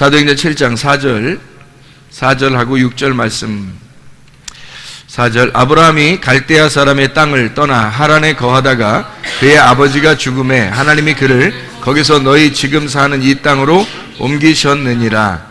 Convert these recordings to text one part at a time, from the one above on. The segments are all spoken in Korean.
사도행전 7장 4절하고 6절 말씀. 4절, 아브라함이 갈대아 사람의 땅을 떠나 하란에 거하다가 그의 아버지가 죽음에 하나님이 그를 거기서 너희 지금 사는 이 땅으로 옮기셨느니라.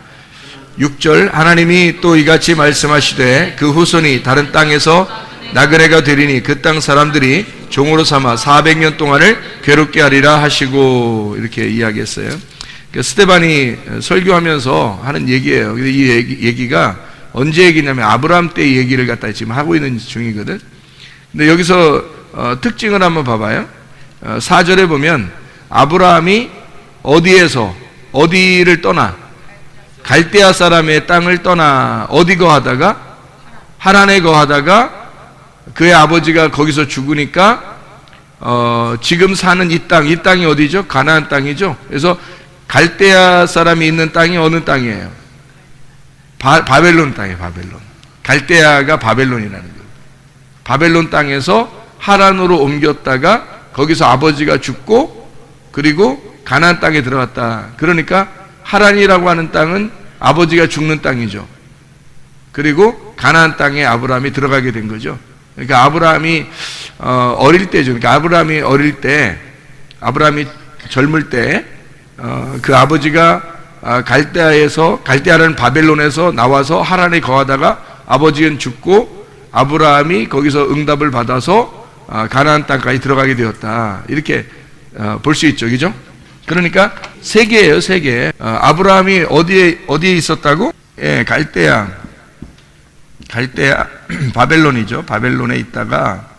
6절, 하나님이 또 이같이 말씀하시되 그 후손이 다른 땅에서 나그네가 되리니 그 땅 사람들이 종으로 삼아 400년 동안을 괴롭게 하리라 하시고, 이렇게 이야기했어요. 스데반이 설교하면서 하는 얘기예요. 이 얘기가 언제 얘기냐면 아브라함 때 얘기를 갖다 지금 하고 있는 중이거든. 근데 여기서 특징을 한번 봐봐요. 4절에 보면 아브라함이 어디를 떠나, 갈대아 사람의 땅을 떠나 어디 거하다가, 하란에 거하다가 그의 아버지가 거기서 죽으니까 지금 사는 이 땅이 어디죠? 가나안 땅이죠. 그래서 갈대아 사람이 있는 땅이 어느 땅이에요? 바벨론 땅이에요. 바벨론. 갈대아가 바벨론이라는 거예요. 바벨론 땅에서 하란으로 옮겼다가 거기서 아버지가 죽고 그리고 가나안 땅에 들어갔다. 그러니까 하란이라고 하는 땅은 아버지가 죽는 땅이죠. 그리고 가나안 땅에 아브라함이 들어가게 된 거죠. 그러니까 아브라함이 어릴 때죠. 그러니까 아브라함이 젊을 때 그 아버지가 갈대아라는 바벨론에서 나와서 하란에 거하다가 아버지는 죽고 아브라함이 거기서 응답을 받아서 가나안 땅까지 들어가게 되었다. 이렇게 볼 수 있죠. 그죠? 그러니까 세 개예요, 세 개. 아브라함이 어디에 있었다고? 예, 갈대아 바벨론이죠. 바벨론에 있다가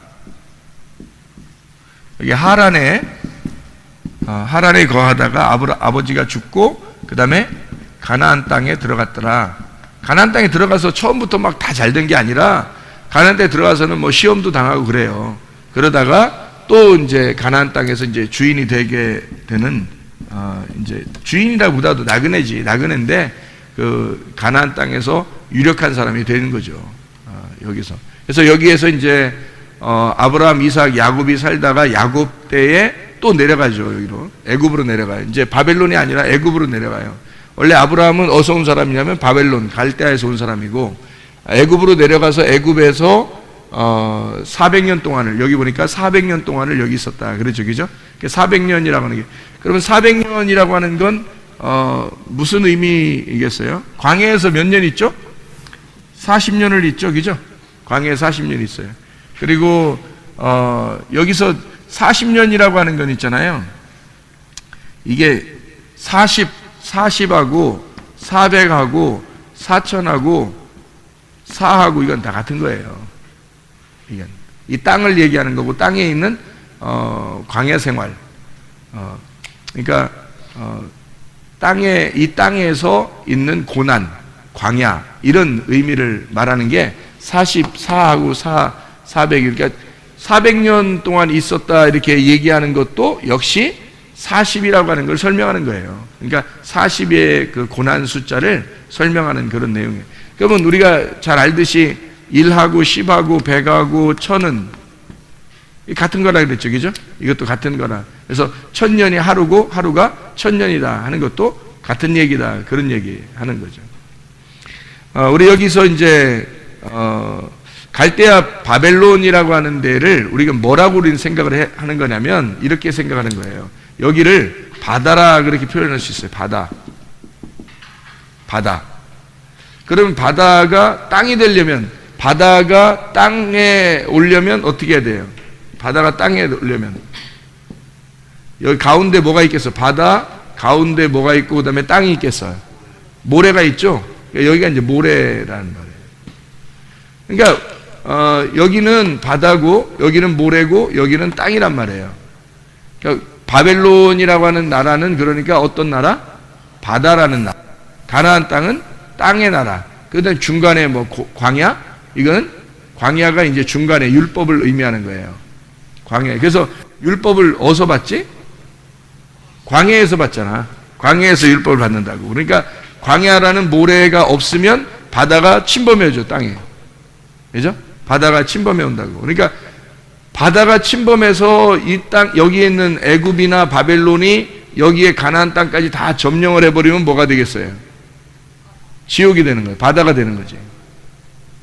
여기 하란에 거하다가 아버지가 죽고 그 다음에 가나안 땅에 들어갔더라. 가나안 땅에 들어가서 처음부터 막 다 잘 된 게 아니라 가나안 땅에 들어가서는 뭐 시험도 당하고 그래요. 그러다가 또 이제 가나안 땅에서 이제 주인이 되게 되는 이제 주인이라보다도 나그네인데 그 가나안 땅에서 유력한 사람이 되는 거죠. 여기서. 그래서 여기에서 이제 아브라함, 이삭, 야곱이 살다가 야곱 때에 또 내려가죠. 여기로 애굽으로 내려가요. 이제 바벨론이 아니라 애굽으로 내려가요. 원래 아브라함은 어디서 온 사람이냐면 바벨론, 갈대아에서 온 사람이고 애굽으로 내려가서 애굽에서 400년 동안을, 여기 보니까 400년 동안을 여기 있었다. 그렇죠, 그죠? 400년이라고 하는 게, 그러면 400년이라고 하는 건 무슨 의미이겠어요? 광야에서 몇 년 있죠? 40년을 있죠, 그죠? 광야에 40년 있어요. 그리고 여기서 40년이라고 하는 건 있잖아요. 이게 40하고 400하고 4000하고 4하고 이건 다 같은 거예요. 이건 이 땅을 얘기하는 거고 땅에 있는 광야 생활. 그러니까 이 땅에서 있는 고난, 광야 이런 의미를 말하는 게 44하고 400, 그러니까 400년 동안 있었다 이렇게 얘기하는 것도 역시 40이라고 하는 걸 설명하는 거예요. 그러니까 40의 그 고난 숫자를 설명하는 그런 내용이에요. 그러면 우리가 잘 알듯이 1하고 10하고 100하고 1000은 같은 거라 그랬죠, 그죠? 이것도 같은 거라. 그래서 1000년이 하루고 하루가 1000년이다 하는 것도 같은 얘기다, 그런 얘기 하는 거죠. 우리 여기서 이제 갈대아 바벨론이라고 하는 데를 우리가 뭐라고 우리는 생각을 하는 거냐면 이렇게 생각하는 거예요. 여기를 바다라 그렇게 표현할 수 있어요. 바다. 그러면 바다가 땅이 되려면, 바다가 땅에 오려면 어떻게 해야 돼요? 바다가 땅에 오려면 여기 가운데 뭐가 있겠어? 바다 가운데 뭐가 있고 그 다음에 땅이 있겠어요? 모래가 있죠? 여기가 이제 모래라는 말이에요. 그러니까 여기는 바다고 여기는 모래고 여기는 땅이란 말이에요. 그러니까 바벨론이라고 하는 나라는 그러니까 어떤 나라? 바다라는 나라. 가나안 땅은 땅의 나라. 그 다음에 중간에 뭐 광야? 이거는 광야가 이제 중간에 율법을 의미하는 거예요. 광야. 그래서 율법을 어디서 받지? 광야에서 받잖아. 광야에서 율법을 받는다고. 그러니까 광야라는 모래가 없으면 바다가 침범해줘, 땅에. 그죠? 바다가 침범해 온다고. 그러니까 바다가 침범해서 이 땅, 여기에 있는 애굽이나 바벨론이 여기에 가나안 땅까지 다 점령을 해버리면 뭐가 되겠어요? 지옥이 되는 거예요. 바다가 되는 거지.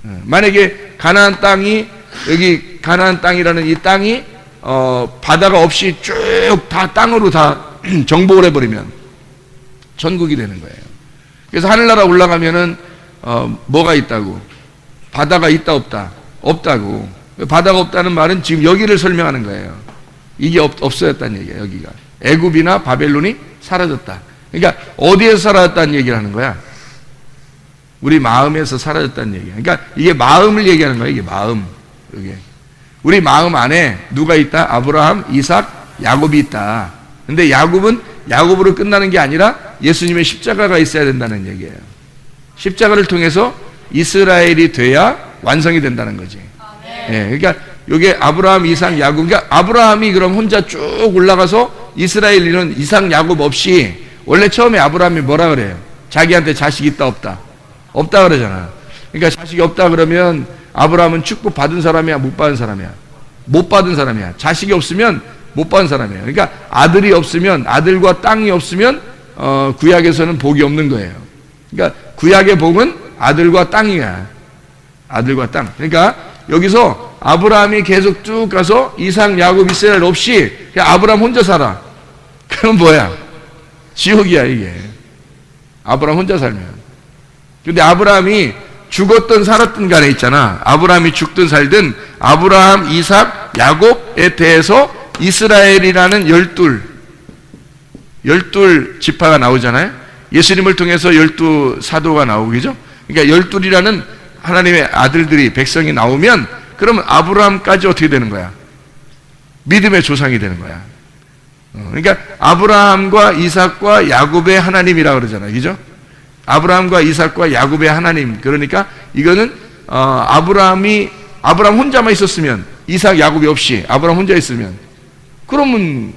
만약에 가나안 땅이, 여기 가나안 땅이라는 이 땅이 바다가 없이 쭉 다 땅으로 다 정복을 해버리면 천국이 되는 거예요. 그래서 하늘나라 올라가면은 뭐가 있다고? 바다가 있다 없다? 없다고. 바다가 없다는 말은 지금 여기를 설명하는 거예요. 이게 없어졌다는 얘기예요. 여기가 애굽이나 바벨론이 사라졌다. 그러니까 어디에서 사라졌다는 얘기를 하는 거야? 우리 마음에서 사라졌다는 얘기야. 그러니까 이게 마음을 얘기하는 거야. 이게 마음. 이게 우리 마음 안에 누가 있다? 아브라함, 이삭, 야곱이 있다. 근데 야곱은 야곱으로 끝나는 게 아니라 예수님의 십자가가 있어야 된다는 얘기예요. 십자가를 통해서 이스라엘이 돼야 완성이 된다는 거지. 예, 그러니까 이게 아브라함, 이삭, 야곱. 그러니까 아브라함이 그럼 혼자 쭉 올라가서 이스라엘이는 이삭, 야곱 없이, 원래 처음에 아브라함이 뭐라 그래요? 자기한테 자식 있다 없다? 없다 그러잖아. 그러니까 자식이 없다 그러면 아브라함은 축복 받은 사람이야, 못 받은 사람이야? 못 받은 사람이야. 자식이 없으면 못 받은 사람이에요. 그러니까 아들이 없으면, 아들과 땅이 없으면 구약에서는 복이 없는 거예요. 그러니까 구약의 복은 아들과 땅이야. 아들과 땅. 그러니까 여기서 아브라함이 계속 쭉 가서 이삭, 야곱, 이스라엘 없이 그냥 아브라함 혼자 살아. 그럼 뭐야? 지옥이야 이게. 아브라함 혼자 살면. 근데 아브라함이 죽었든 살았든 간에 있잖아. 아브라함이 죽든 살든 아브라함, 이삭, 야곱에 대해서 이스라엘이라는 12 지파가 나오잖아요. 예수님을 통해서 12 사도가 나오고, 그죠? 그러니까 12이라는 하나님의 아들들이, 백성이 나오면 그러면 아브라함까지 어떻게 되는 거야? 믿음의 조상이 되는 거야. 그러니까 아브라함과 이삭과 야곱의 하나님이라 그러잖아요. 그죠? 아브라함과 이삭과 야곱의 하나님. 그러니까 이거는 아브라함 혼자만 있었으면, 이삭, 야곱이 없이 아브라함 혼자 있으면, 그러면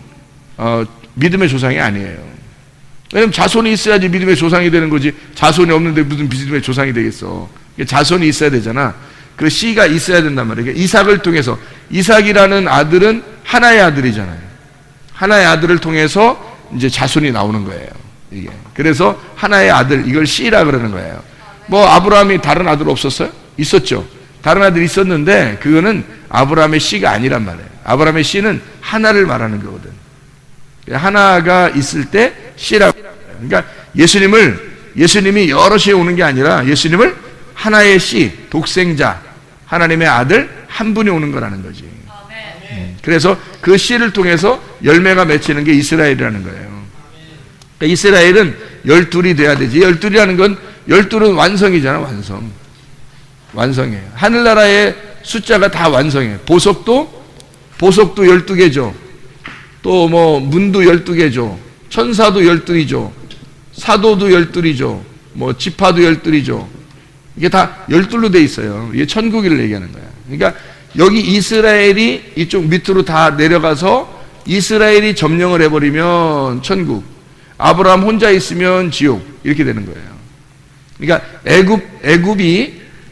믿음의 조상이 아니에요. 왜냐면 자손이 있어야지 믿음의 조상이 되는 거지. 자손이 없는데 무슨 믿음의 조상이 되겠어. 자손이 있어야 되잖아. 그 씨가 있어야 된단 말이에요. 이삭을 통해서, 이삭이라는 아들은 하나의 아들이잖아요. 하나의 아들을 통해서 이제 자손이 나오는 거예요. 이게. 그래서 하나의 아들, 이걸 씨라 그러는 거예요. 뭐 아브라함이 다른 아들 없었어요? 있었죠. 다른 아들이 있었는데 그거는 아브라함의 씨가 아니란 말이에요. 아브라함의 씨는 하나를 말하는 거거든. 하나가 있을 때 씨라고. 그러니까 예수님이 여럿이 오는 게 아니라 예수님을 하나의 씨, 독생자, 하나님의 아들 한 분이 오는 거라는 거지. 그래서 그 씨를 통해서 열매가 맺히는 게 이스라엘이라는 거예요. 그러니까 이스라엘은 12이 돼야 되지. 12이라는 건 12는 완성이잖아. 완성이에요. 하늘나라의 숫자가 다 완성이에요. 보석도 12개죠. 또 뭐 문도 12개죠. 천사도 12이죠. 사도도 12이죠. 뭐 지파도 12이죠. 이게 다 12로 돼 있어요. 이게 천국을 얘기하는 거야. 그러니까 여기 이스라엘이 이쪽 밑으로 다 내려가서 이스라엘이 점령을 해버리면 천국, 아브라함 혼자 있으면 지옥, 이렇게 되는 거예요. 그러니까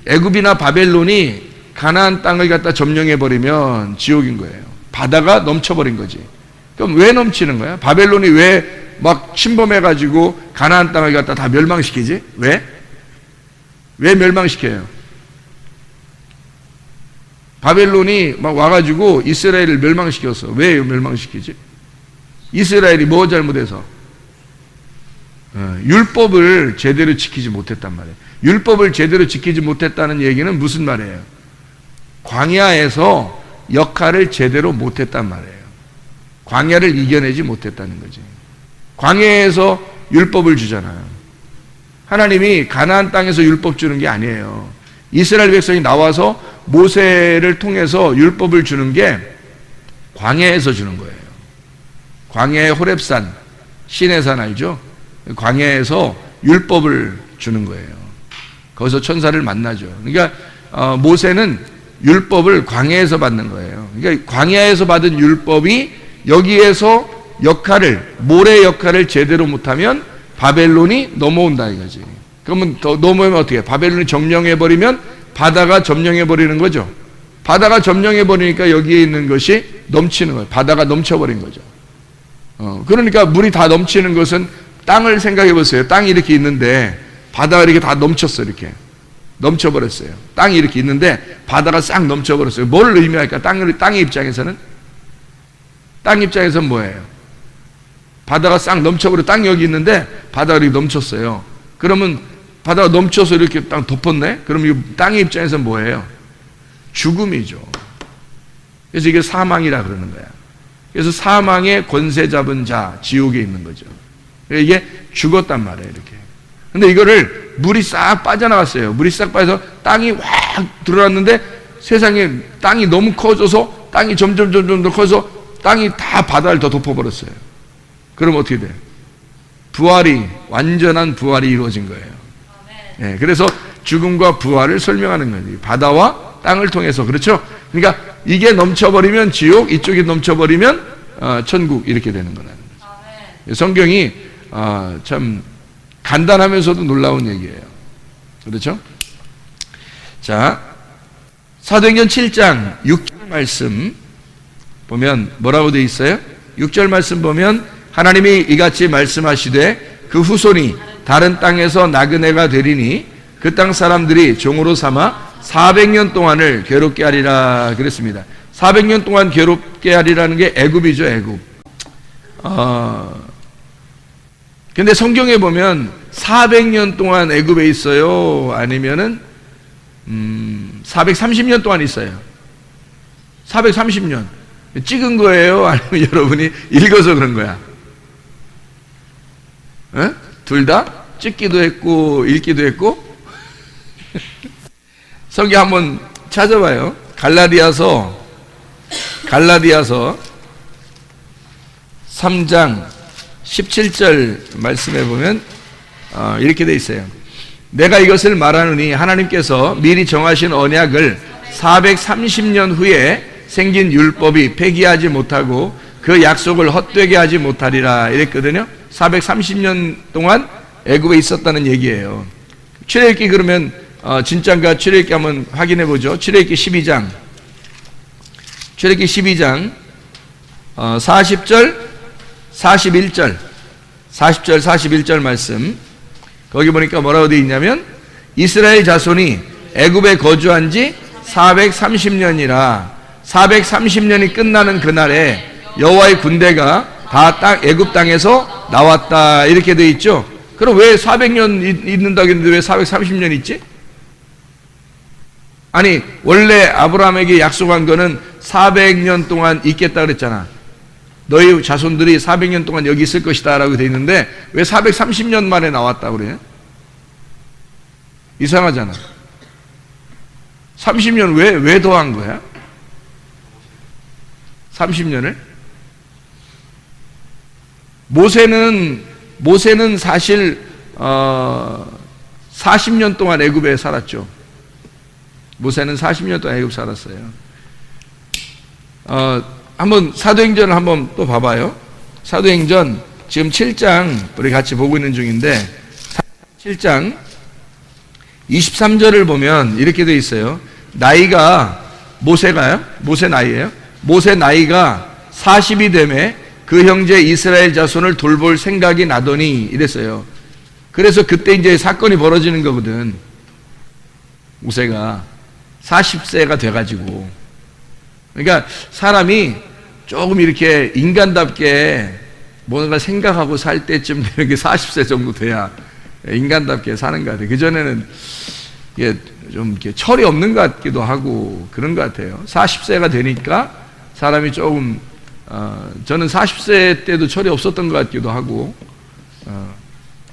애굽이나 바벨론이 가나안 땅을 갖다 점령해버리면 지옥인 거예요. 바다가 넘쳐버린 거지. 그럼 왜 넘치는 거야? 바벨론이 왜 막 침범해가지고 가나안 땅을 갖다 다 멸망시키지? 왜 멸망시켜요? 바벨론이 막 와가지고 이스라엘을 멸망시켰어. 왜 멸망시키지? 이스라엘이 뭐 잘못해서? 율법을 제대로 지키지 못했단 말이에요. 율법을 제대로 지키지 못했다는 얘기는 무슨 말이에요? 광야에서 역할을 제대로 못했단 말이에요. 광야를 이겨내지 못했다는 거지. 광야에서 율법을 주잖아요. 하나님이 가나안 땅에서 율법 주는 게 아니에요. 이스라엘 백성이 나와서 모세를 통해서 율법을 주는 게 광야에서 주는 거예요. 광야의 호렙산, 시내산 알죠? 광야에서 율법을 주는 거예요. 거기서 천사를 만나죠. 그러니까 모세는 율법을 광야에서 받는 거예요. 그러니까 광야에서 받은 율법이 여기에서 모래 역할을 제대로 못하면 바벨론이 넘어온다 이거지. 그러면 넘어오면 어떻게 해? 바벨론이 점령해버리면 바다가 점령해버리는 거죠. 바다가 점령해버리니까 여기에 있는 것이 넘치는 거예요. 바다가 넘쳐버린 거죠. 그러니까 물이 다 넘치는 것은, 땅을 생각해 보세요. 땅이 이렇게 있는데 바다가 이렇게 다 넘쳤어. 이렇게 넘쳐버렸어요. 땅이 이렇게 있는데 바다가 싹 넘쳐버렸어요. 뭘 의미할까? 땅의 입장에서는 뭐예요? 바다가 싹 넘쳐버려. 땅이 여기 있는데 바다가 이렇게 넘쳤어요. 그러면 바다가 넘쳐서 이렇게 땅 덮었네? 그럼 이 땅의 입장에서는 뭐예요? 죽음이죠. 그래서 이게 사망이라 그러는 거야. 그래서 사망의 권세 잡은 자, 지옥에 있는 거죠. 이게 죽었단 말이에요, 이렇게. 근데 이거를 물이 싹 빠져나갔어요. 물이 싹 빠져서 땅이 확 들어갔는데 세상에 땅이 너무 커져서 땅이 점점 더 커져서 땅이 다 바다를 더 덮어버렸어요. 그럼 어떻게 돼요? 완전한 부활이 이루어진 거예요. 네, 그래서 죽음과 부활을 설명하는 거예요. 바다와 땅을 통해서. 그렇죠? 그러니까 이게 넘쳐버리면 지옥, 이쪽이 넘쳐버리면 천국, 이렇게 되는 거라는 거죠. 성경이 참 간단하면서도 놀라운 얘기예요. 그렇죠? 자, 사도행전 7장 6절 말씀 보면 뭐라고 되어 있어요? 6절 말씀 보면 하나님이 이같이 말씀하시되 그 후손이 다른 땅에서 나그네가 되리니 그 땅 사람들이 종으로 삼아 400년 동안을 괴롭게 하리라 그랬습니다. 400년 동안 괴롭게 하리라는 게 애굽이죠, 애굽. 근데 성경에 보면 400년 동안 애굽에 있어요? 아니면은 430년 동안 있어요? 430년. 찍은 거예요? 아니면 여러분이 읽어서 그런 거야? 둘 다? 찍기도 했고 읽기도 했고? 성경 한번 찾아봐요. 갈라디아서 3장 17절 말씀해 보면 이렇게 돼 있어요. 내가 이것을 말하노니 하나님께서 미리 정하신 언약을 430년 후에 생긴 율법이 폐기하지 못하고 그 약속을 헛되게 하지 못하리라 이랬거든요. 430년 동안 애굽에 있었다는 얘기예요. 출애굽기 그러면 진짜인가 출애굽기 한번 확인해 보죠. 출애굽기 12장 40절 41절 말씀 거기 보니까 뭐라고 되어 있냐면 이스라엘 자손이 애굽에 거주한 지 430년이라 430년이 끝나는 그날에 여호와의 군대가 다 애굽 땅에서 나왔다 이렇게 되어 있죠. 그럼 왜 400년 있는다고 했는데 왜 430년 있지? 아니 원래 아브라함에게 약속한 거는 400년 동안 있겠다 그랬잖아. 너희 자손들이 400년 동안 여기 있을 것이다 라고 되어 있는데 왜 430년 만에 나왔다 그래? 이상하잖아. 30년 왜 더한 거야? 30년을? 모세는 사실 40년 동안 애굽에 살았죠. 모세는 40년 동안 애굽 살았어요. 한번 사도행전을 한번 또 봐봐요. 사도행전 지금 7장 우리 같이 보고 있는 중인데 7장 23절을 보면 이렇게 되어 있어요. 나이가 모세가요? 모세 나이예요? 모세 나이가 40이 되매 그 형제 이스라엘 자손을 돌볼 생각이 나더니 이랬어요. 그래서 그때 이제 사건이 벌어지는 거거든. 모세가 40세가 돼가지고. 그러니까 사람이 조금 이렇게 인간답게 뭔가 생각하고 살 때쯤 되는 게 40세 정도 돼야 인간답게 사는 것 같아요. 그전에는 이게 좀 이렇게 철이 없는 것 같기도 하고 그런 것 같아요. 40세가 되니까 사람이 조금 저는 40세 때도 철이 없었던 것 같기도 하고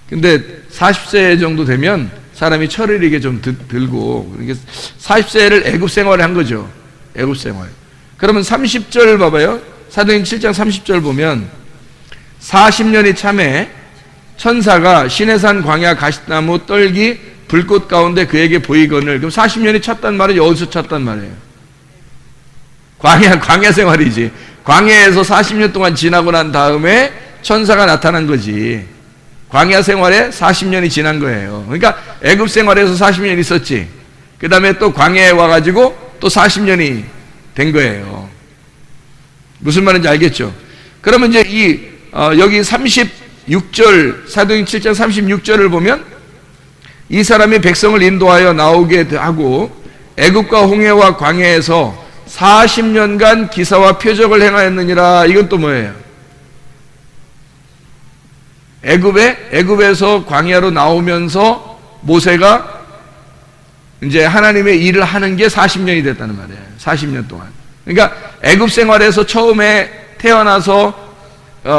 근데 40세 정도 되면 사람이 철을 이게 좀 들고 40세를 애굽 생활을 한 거죠. 애굽 생활. 그러면 30절 봐봐요. 사도행전 7장 30절 보면 40년이 참에 천사가 시내산 광야 가시나무 떨기 불꽃 가운데 그에게 보이거늘. 그럼 40년이 찼단 말은 어디서 찼단 말이에요? 광야 생활이지. 광야에서 40년 동안 지나고 난 다음에 천사가 나타난 거지. 광야 생활에 40년이 지난 거예요. 그러니까 애굽 생활에서 40년 있었지. 그 다음에 또 광야에 와가지고 또 40년이 된 거예요. 무슨 말인지 알겠죠? 그러면 이제 여기 36절 사도행전 7장 36절을 보면 이 사람이 백성을 인도하여 나오게 하고 애굽과 홍해와 광야에서 40년간 기사와 표적을 행하였느니라. 이건 또 뭐예요? 애굽에서 광야로 나오면서 모세가 이제 하나님의 일을 하는 게 40년이 됐다는 말이에요. 40년 동안. 그러니까 애굽 생활에서 처음에 태어나서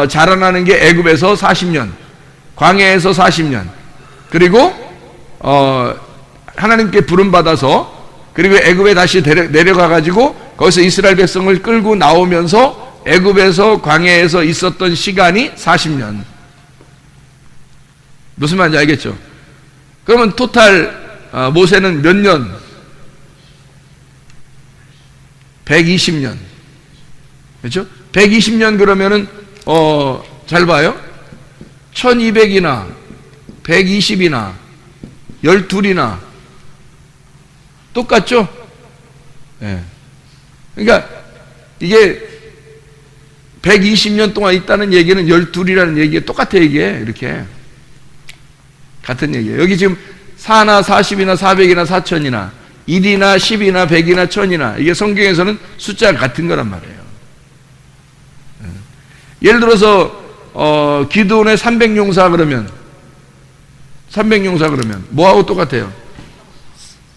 자라나는 게 애굽에서 40년, 광야에서 40년, 그리고 하나님께 부름 받아서 그리고 애굽에 다시 내려가 가지고 거기서 이스라엘 백성을 끌고 나오면서 애굽에서 광야에서 있었던 시간이 40년. 무슨 말인지 알겠죠? 그러면 토탈 모세는 몇 년? 120년. 그렇죠? 120년 그러면은 잘 봐요. 1200이나 120이나 12이나 똑같죠? 예. 그러니까 이게 120년 동안 있다는 얘기는 12이라는 얘기가 똑같아. 이게 이렇게 같은 얘기예요. 여기 지금 4나 40이나 400이나 4000이나 1이나 10이나 100이나 1000이나 이게 성경에서는 숫자가 같은 거란 말이에요. 예를 들어서 기드온의 300용사 그러면 뭐하고 똑같아요?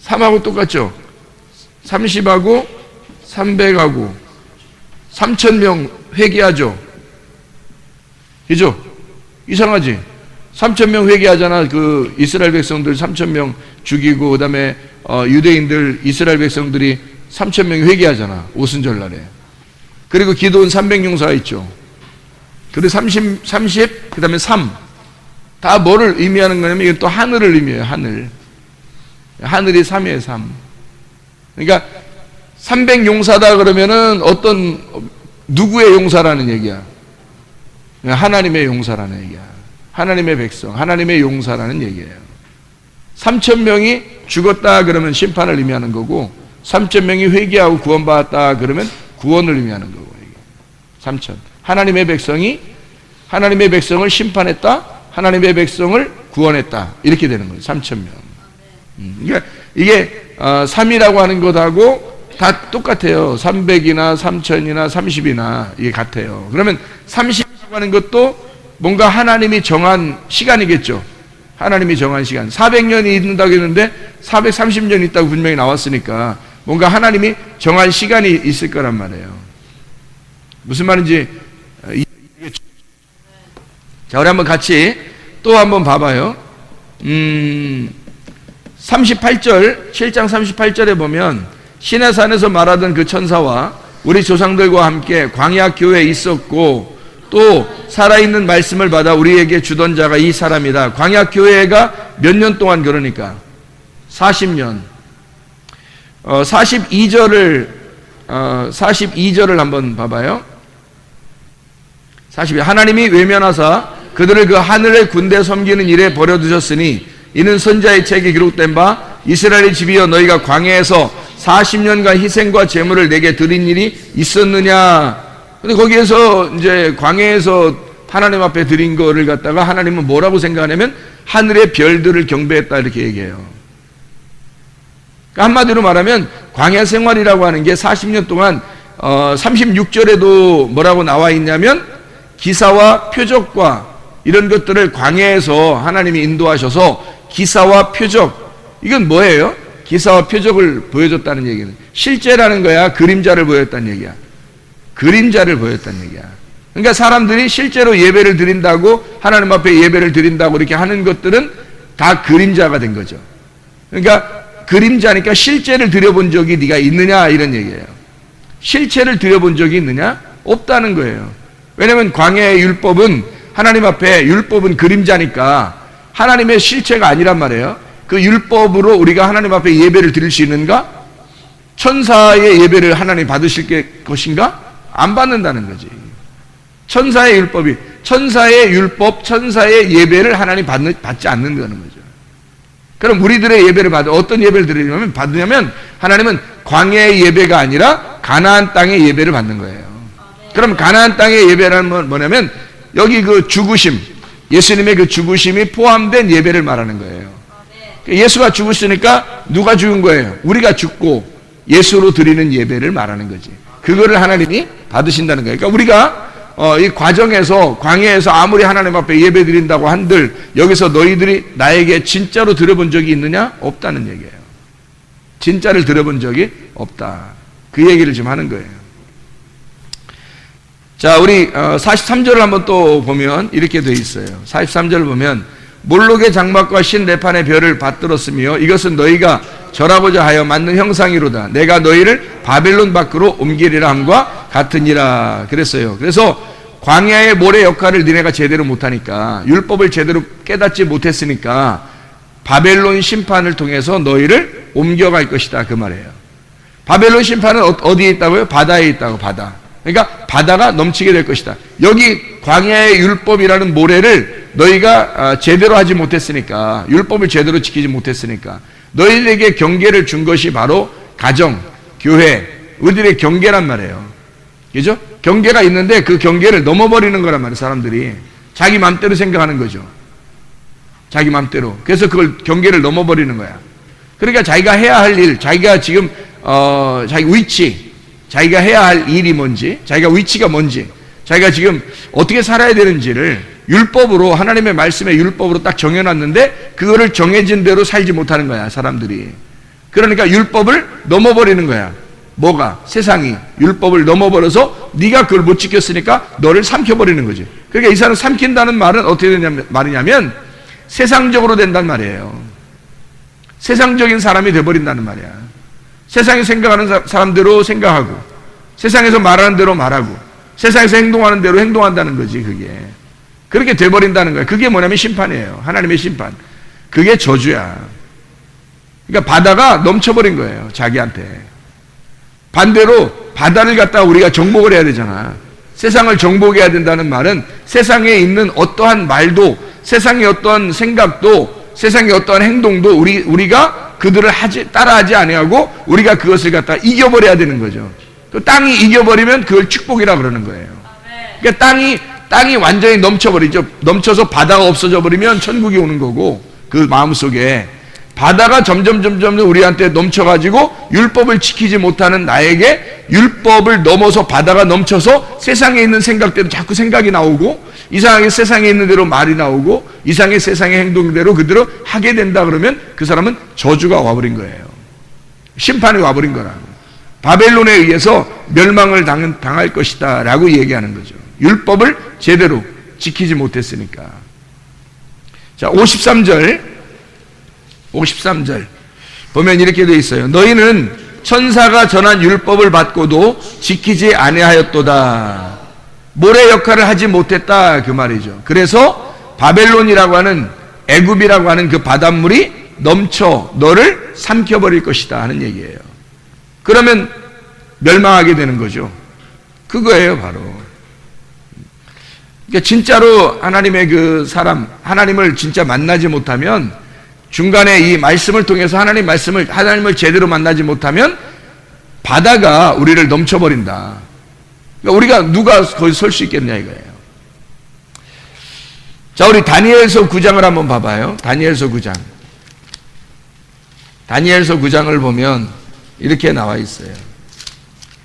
3하고 똑같죠? 30하고 300하고 3000명 회개하죠? 그죠? 이상하지? 3000명 회개하잖아. 그 이스라엘 백성들 3000명 죽이고 그다음에 유대인들 이스라엘 백성들이 3000명이 회개하잖아. 오순절날에. 그리고 기도원 300용사가 있죠. 그리고 30 그다음에 3 다 뭐를 의미하는 거냐면 이건 또 하늘을 의미해요. 하늘이 3이에요. 3. 그러니까 300용사다 그러면은 어떤 누구의 용사라는 얘기야? 하나님의 용사라는 얘기야. 하나님의 백성, 하나님의 용사라는 얘기예요. 3000명이 죽었다 그러면 심판을 의미하는 거고 3000명이 회개하고 구원받았다 그러면 구원을 의미하는 거고 3000. 하나님의 백성을 심판했다, 하나님의 백성을 구원했다 이렇게 되는 거예요. 3000명. 그러니까 이게 3이라고 하는 것하고 다 똑같아요. 300이나 3000이나 30이나 이게 같아요. 그러면 30이라고 하는 것도 뭔가 하나님이 정한 시간이겠죠. 하나님이 정한 시간. 400년이 있는다고 했는데 430년 있다고 분명히 나왔으니까 뭔가 하나님이 정한 시간이 있을 거란 말이에요. 무슨 말인지 이해겠죠? 자, 우리 한번 같이 또 한번 봐봐요. 38절, 7장 38절에 보면 시내산에서 말하던 그 천사와 우리 조상들과 함께 광야 교회에 있었고 또 살아있는 말씀을 받아 우리에게 주던 자가 이 사람이다. 광야 교회가 몇 년 동안 그러니까 40년. 42절을 한번 봐봐요. 42. 하나님이 외면하사 그들을 그 하늘의 군대 섬기는 일에 버려두셨으니 이는 선자의 책에 기록된 바 이스라엘의 집이여 너희가 광야에서 40년간 희생과 제물을 내게 드린 일이 있었느냐. 근데 거기에서 이제 광야에서 하나님 앞에 드린 거를 갖다가 하나님은 뭐라고 생각하냐면 하늘의 별들을 경배했다 이렇게 얘기해요. 그러니까 한마디로 말하면 광야 생활이라고 하는 게 40년 동안 36절에도 뭐라고 나와 있냐면 기사와 표적과 이런 것들을 광야에서 하나님이 인도하셔서 기사와 표적, 이건 뭐예요? 기사와 표적을 보여줬다는 얘기는 실제라는 거야? 그림자를 보였다는 얘기야? 그림자를 보였다는 얘기야. 그러니까 사람들이 실제로 예배를 드린다고 하나님 앞에 예배를 드린다고 이렇게 하는 것들은 다 그림자가 된 거죠. 그러니까 그림자니까 실제를 드려본 적이 네가 있느냐 이런 얘기예요. 실체를 드려본 적이 있느냐? 없다는 거예요. 왜냐하면 광야의 율법은 하나님 앞에 율법은 그림자니까 하나님의 실체가 아니란 말이에요. 그 율법으로 우리가 하나님 앞에 예배를 드릴 수 있는가? 천사의 예배를 하나님 받으실 것인가? 안 받는다는 거지. 천사의 율법이, 천사의 율법, 천사의 예배를 하나님 받지 않는다는 거죠. 그럼 우리들의 예배를 어떤 예배를 받으냐면 하나님은 광야의 예배가 아니라 가나안 땅의 예배를 받는 거예요. 그럼 가나안 땅의 예배라는 건 뭐냐면 여기 그 죽으심, 예수님의 그 죽으심이 포함된 예배를 말하는 거예요. 예수가 죽으시니까 누가 죽은 거예요? 우리가 죽고 예수로 드리는 예배를 말하는 거지. 그거를 하나님이 받으신다는 거예요. 그러니까 우리가 이 과정에서 광야에서 아무리 하나님 앞에 예배 드린다고 한들 여기서 너희들이 나에게 진짜로 들어본 적이 있느냐? 없다는 얘기예요. 진짜를 들어본 적이 없다. 그 얘기를 지금 하는 거예요. 자, 우리 43절을 한번 또 보면 이렇게 되어 있어요. 43절 보면 몰록의 장막과 신레판의 별을 받들었으며 이것은 너희가 절하고자 하여 만든 형상이로다. 내가 너희를 바벨론 밖으로 옮기리라 함과 같으니라 그랬어요. 그래서 광야의 모래 역할을 니네가 제대로 못하니까, 율법을 제대로 깨닫지 못했으니까 바벨론 심판을 통해서 너희를 옮겨갈 것이다 그 말이에요. 바벨론 심판은 어디에 있다고요? 바다에 있다고. 바다. 그러니까 바다가 넘치게 될 것이다. 여기 광야의 율법이라는 모래를 너희가 제대로 하지 못했으니까, 율법을 제대로 지키지 못했으니까 너희에게 경계를 준 것이 바로 가정, 교회, 우리들의 경계란 말이에요. 그죠? 경계가 있는데 그 경계를 넘어버리는 거란 말이에요. 사람들이 자기 맘대로 생각하는 거죠. 자기 맘대로. 그래서 그걸 경계를 넘어버리는 거야. 그러니까 자기가 해야 할 일, 자기가 지금 자기 위치, 자기가 해야 할 일이 뭔지, 자기가 위치가 뭔지, 자기가 지금 어떻게 살아야 되는지를 율법으로, 하나님의 말씀의 율법으로 딱 정해놨는데 그거를 정해진 대로 살지 못하는 거야, 사람들이. 그러니까 율법을 넘어버리는 거야. 뭐가? 세상이 율법을 넘어버려서 네가 그걸 못 지켰으니까 너를 삼켜버리는 거지. 그러니까 이 사람 삼킨다는 말은 어떻게 말이냐면 세상적으로 된단 말이에요. 세상적인 사람이 돼버린다는 말이야. 세상이 생각하는 사람대로 생각하고, 세상에서 말하는 대로 말하고, 세상에서 행동하는 대로 행동한다는 거지. 그게 그렇게 돼버린다는 거야. 그게 뭐냐면 심판이에요. 하나님의 심판. 그게 저주야. 그러니까 바다가 넘쳐버린 거예요, 자기한테. 반대로 바다를 갖다가 우리가 정복을 해야 되잖아. 세상을 정복해야 된다는 말은 세상에 있는 어떠한 말도, 세상의 어떠한 생각도, 세상의 어떠한 행동도 우리가 그들을 따라하지 아니하고 우리가 그것을 갖다가 이겨버려야 되는 거죠. 또 땅이 이겨버리면 그걸 축복이라 그러는 거예요. 그러니까 땅이 완전히 넘쳐버리죠. 넘쳐서 바다가 없어져 버리면 천국이 오는 거고, 그 마음속에 바다가 점점 우리한테 넘쳐가지고 율법을 지키지 못하는 나에게 율법을 넘어서 바다가 넘쳐서 세상에 있는 생각대로 자꾸 생각이 나오고, 이상하게 세상에 있는 대로 말이 나오고, 이상하게 세상의 행동대로 그대로 하게 된다 그러면 그 사람은 저주가 와버린 거예요. 심판이 와버린 거라고. 바벨론에 의해서 멸망을 당할 것이다 라고 얘기하는 거죠. 율법을 제대로 지키지 못했으니까. 자, 53절 보면 이렇게 되어 있어요. 너희는 천사가 전한 율법을 받고도 지키지 아니하였도다. 모래 역할을 하지 못했다 그 말이죠. 그래서 바벨론이라고 하는, 애굽이라고 하는 그 바닷물이 넘쳐 너를 삼켜버릴 것이다 하는 얘기예요. 그러면 멸망하게 되는 거죠. 그거예요 바로. 그러니까 진짜로 하나님의 그 사람, 하나님을 진짜 만나지 못하면, 중간에 이 말씀을 통해서 하나님을 제대로 만나지 못하면 바다가 우리를 넘쳐버린다. 그러니까 누가 거기 설 수 있겠냐 이거예요. 자, 우리 다니엘서 9장을 한번 봐봐요. 다니엘서 9장. 다니엘서 9장을 보면 이렇게 나와 있어요.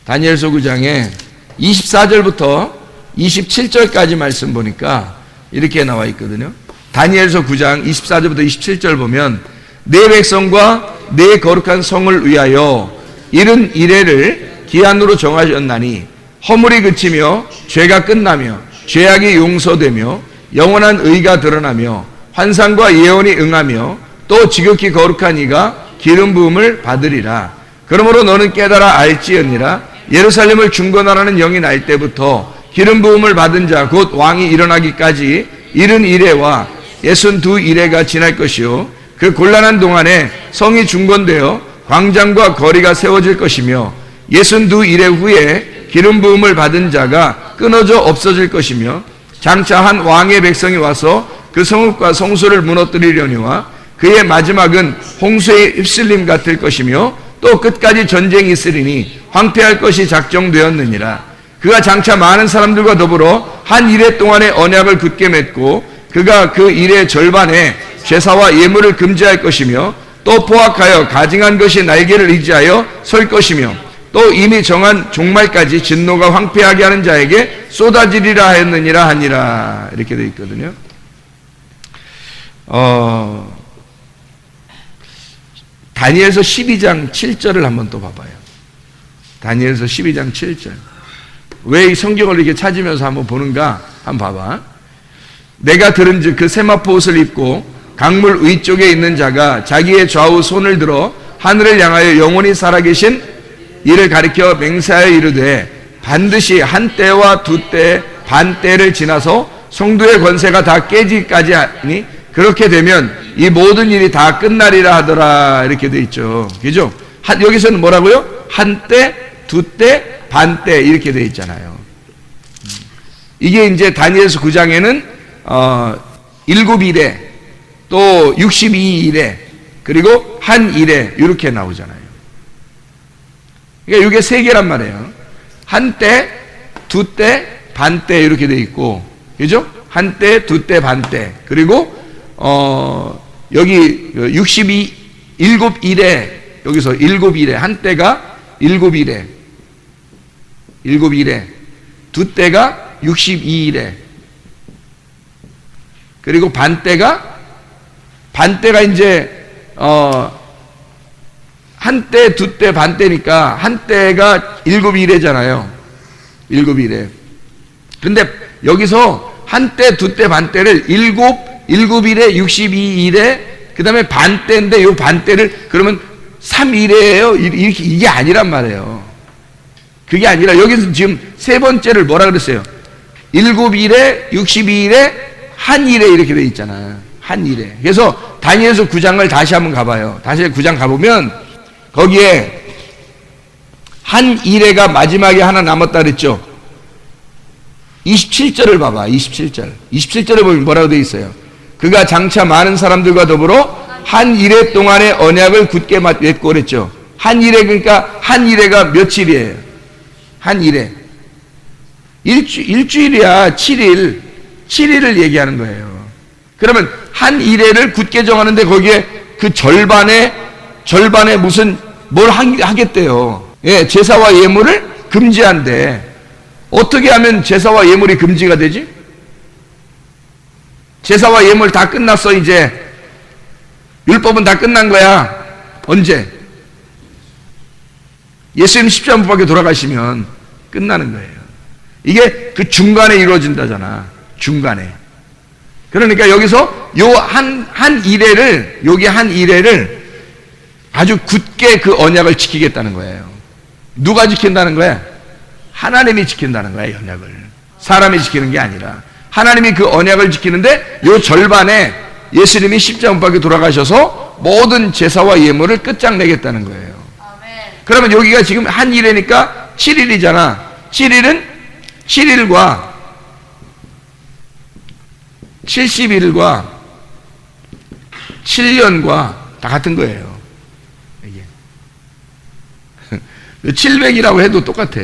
다니엘서 9장에 24절부터 27절까지 말씀 보니까 이렇게 나와 있거든요. 다니엘서 9장 24절부터 27절 보면 내 백성과 내 거룩한 성을 위하여 이른 이래를 기한으로 정하셨나니 허물이 그치며 죄가 끝나며 죄악이 용서되며 영원한 의가 드러나며 환상과 예언이 응하며 또 지극히 거룩한 이가 기름 부음을 받으리라. 그러므로 너는 깨달아 알지언니라. 예루살렘을 중건하라는 영이 날 때부터 기름 부음을 받은 자 곧 왕이 일어나기까지 이른 이래와 62이래가 지날 것이요 그 곤란한 동안에 성이 중건되어 광장과 거리가 세워질 것이며 62이래 후에 기름 부음을 받은 자가 끊어져 없어질 것이며 장차 한 왕의 백성이 와서 그 성읍과 성소를 무너뜨리려니와 그의 마지막은 홍수에 휩쓸림 같을 것이며 또 끝까지 전쟁이 있으리니 황폐할 것이 작정되었느니라. 그가 장차 많은 사람들과 더불어 한 이래 동안의 언약을 굳게 맺고 그가 그 일의 절반에 제사와 예물을 금지할 것이며 또 포악하여 가증한 것이 날개를 의지하여 설 것이며 또 이미 정한 종말까지 진노가 황폐하게 하는 자에게 쏟아지리라 하였느니라 하니라. 이렇게 되어 있거든요. 다니엘서 12장 7절을 한번 또 봐봐요. 다니엘서 12장 7절. 왜 이 성경을 이렇게 찾으면서 한번 보는가 한번 봐봐. 내가 들은즉 그 세마포 옷을 입고 강물 위쪽에 있는 자가 자기의 좌우 손을 들어 하늘을 향하여 영원히 살아계신 이를 가리켜 맹세하여 이르되 반드시 한 때와 두 때 반 때를 지나서 성도의 권세가 다 깨지기까지 하니 그렇게 되면 이 모든 일이 다 끝나리라 하더라. 이렇게 돼 있죠. 그죠? 여기서는 뭐라고요? 한 때, 두 때, 반 때 이렇게 돼 있잖아요. 이게 이제 다니엘서 9장에는 7일에 또 62일에 그리고 한 일에 이렇게 나오잖아요. 그러니까 이게 세 개란 말이에요. 한 때, 두 때, 반 때 이렇게 돼 있고, 그죠? 한 때, 두 때, 반 때. 그리고 여기 7일에 여기서 7일에 한 때가 7일에 두 때가 62일에 그리고 반 때가 이제 한 때, 두 때, 반 때니까 한 때가 7일에잖아요. 7일에. 근데 여기서 한 때, 두 때, 반 때를 7일에 62일에 그 다음에 반 때인데 이 반 때를 그러면 3일에요. 이게 아니란 말이에요. 그게 아니라 여기서 지금 세 번째를 뭐라 그랬어요? 7일에 62일에 한 일에 이렇게 돼 있잖아요. 한 일에. 그래서 다니엘서 9장을 다시 한번 가봐요. 다시 9장 가보면 거기에 한 일회가 마지막에 하나 남았다 그랬죠. 27절을 봐봐. 27절에 보면 뭐라고 돼 있어요? 그가 장차 많은 사람들과 더불어 한 일회 동안의 언약을 굳게 맺고 그랬죠. 한 일회, 그러니까 한 일회가 며칠이에요? 한 일회. 일주일이야. 7일을 얘기하는 거예요. 그러면 한 일회를 굳게 정하는데 거기에 그 절반에 무슨 뭘 하겠대요. 예, 제사와 예물을 금지한대. 어떻게 하면 제사와 예물이 금지가 되지? 제사와 예물 다 끝났어. 이제 율법은 다 끝난 거야. 언제? 예수님 십자가 못 박혀 돌아가시면 끝나는 거예요. 이게 그 중간에 이루어진다잖아. 중간에. 그러니까 여기서 여기 한 일회를 아주 굳게 그 언약을 지키겠다는 거예요. 누가 지킨다는 거야? 하나님이 지킨다는 거야, 언약을. 사람이 지키는 게 아니라. 하나님이 그 언약을 지키는데 요 절반에 예수님이 십자가 못 박혀 돌아가셔서 모든 제사와 예물을 끝장내겠다는 거예요. 그러면 여기가 지금 한 일회니까 7일이잖아. 7일은 7일과 70일과 7년과 다 같은 거예요. 이게 700이라고 해도 똑같아.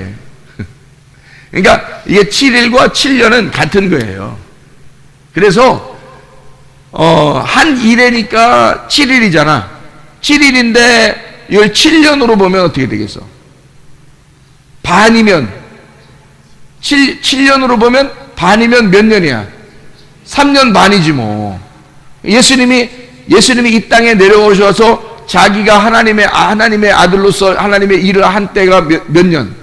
그러니까 이게 7일과 7년은 같은 거예요. 그래서 한 일회니까 7일이잖아. 7일인데 이걸 7년으로 보면 어떻게 되겠어? 반이면 7년으로 보면 반이면 몇 년이야? 3년 반이지 뭐. 예수님이 이 땅에 내려오셔서 자기가 하나님의 아들로서 하나님의 일을 한 때가 몇 년?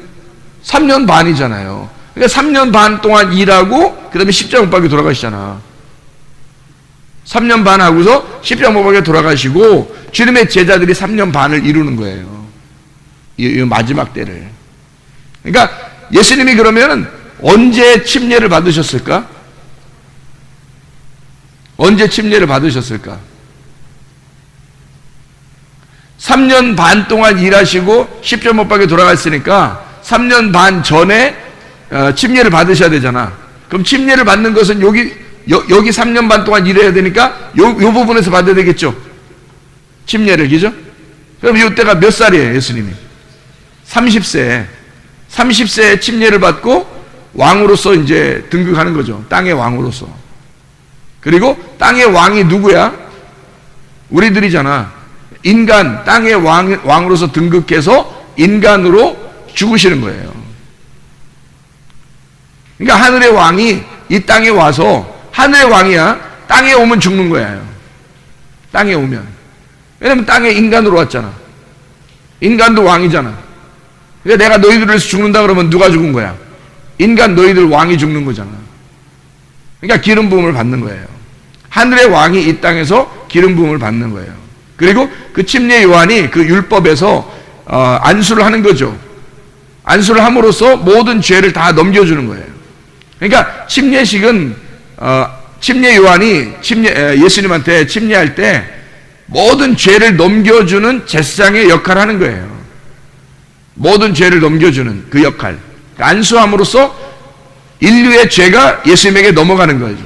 3년 반이잖아요. 그러니까 3년 반 동안 일하고 그 다음에 십자가 못 박혀 돌아가시잖아. 3년 반 하고서 십자가 못 박혀 돌아가시고 주님의 제자들이 3년 반을 이루는 거예요. 이 마지막 때를. 그러니까 예수님이 그러면 언제 침례를 받으셨을까? 언제 침례를 받으셨을까? 3년 반 동안 일하시고 십자가 못 박혀 돌아갔으니까 3년 반 전에 침례를 받으셔야 되잖아. 그럼 침례를 받는 것은 여기 3년 반 동안 일해야 되니까 요 부분에서 받아야 되겠죠. 침례를, 그죠? 그럼 이때가 몇 살이에요, 예수님이? 30세. 30세에 침례를 받고 왕으로서 이제 등극하는 거죠. 땅의 왕으로서. 그리고 땅의 왕이 누구야? 우리들이잖아. 인간, 땅의 왕으로서 등극해서 인간으로 죽으시는 거예요. 그러니까 하늘의 왕이 이 땅에 와서, 하늘의 왕이야. 땅에 오면 죽는 거예요. 땅에 오면. 왜냐면 땅에 인간으로 왔잖아. 인간도 왕이잖아. 그러니까 내가 너희들을 위해서 죽는다 그러면 누가 죽은 거야? 인간 너희들 왕이 죽는 거잖아. 그러니까 기름 부음을 받는 거예요. 하늘의 왕이 이 땅에서 기름 부음을 받는 거예요. 그리고 그 침례 요한이 그 율법에서 안수를 하는 거죠. 안수를 함으로써 모든 죄를 다 넘겨주는 거예요. 그러니까 침례식은 침례 요한이 예수님한테 침례할 때 모든 죄를 넘겨주는 제사장의 역할을 하는 거예요. 모든 죄를 넘겨주는 그 역할. 안수함으로써 인류의 죄가 예수님에게 넘어가는 거죠.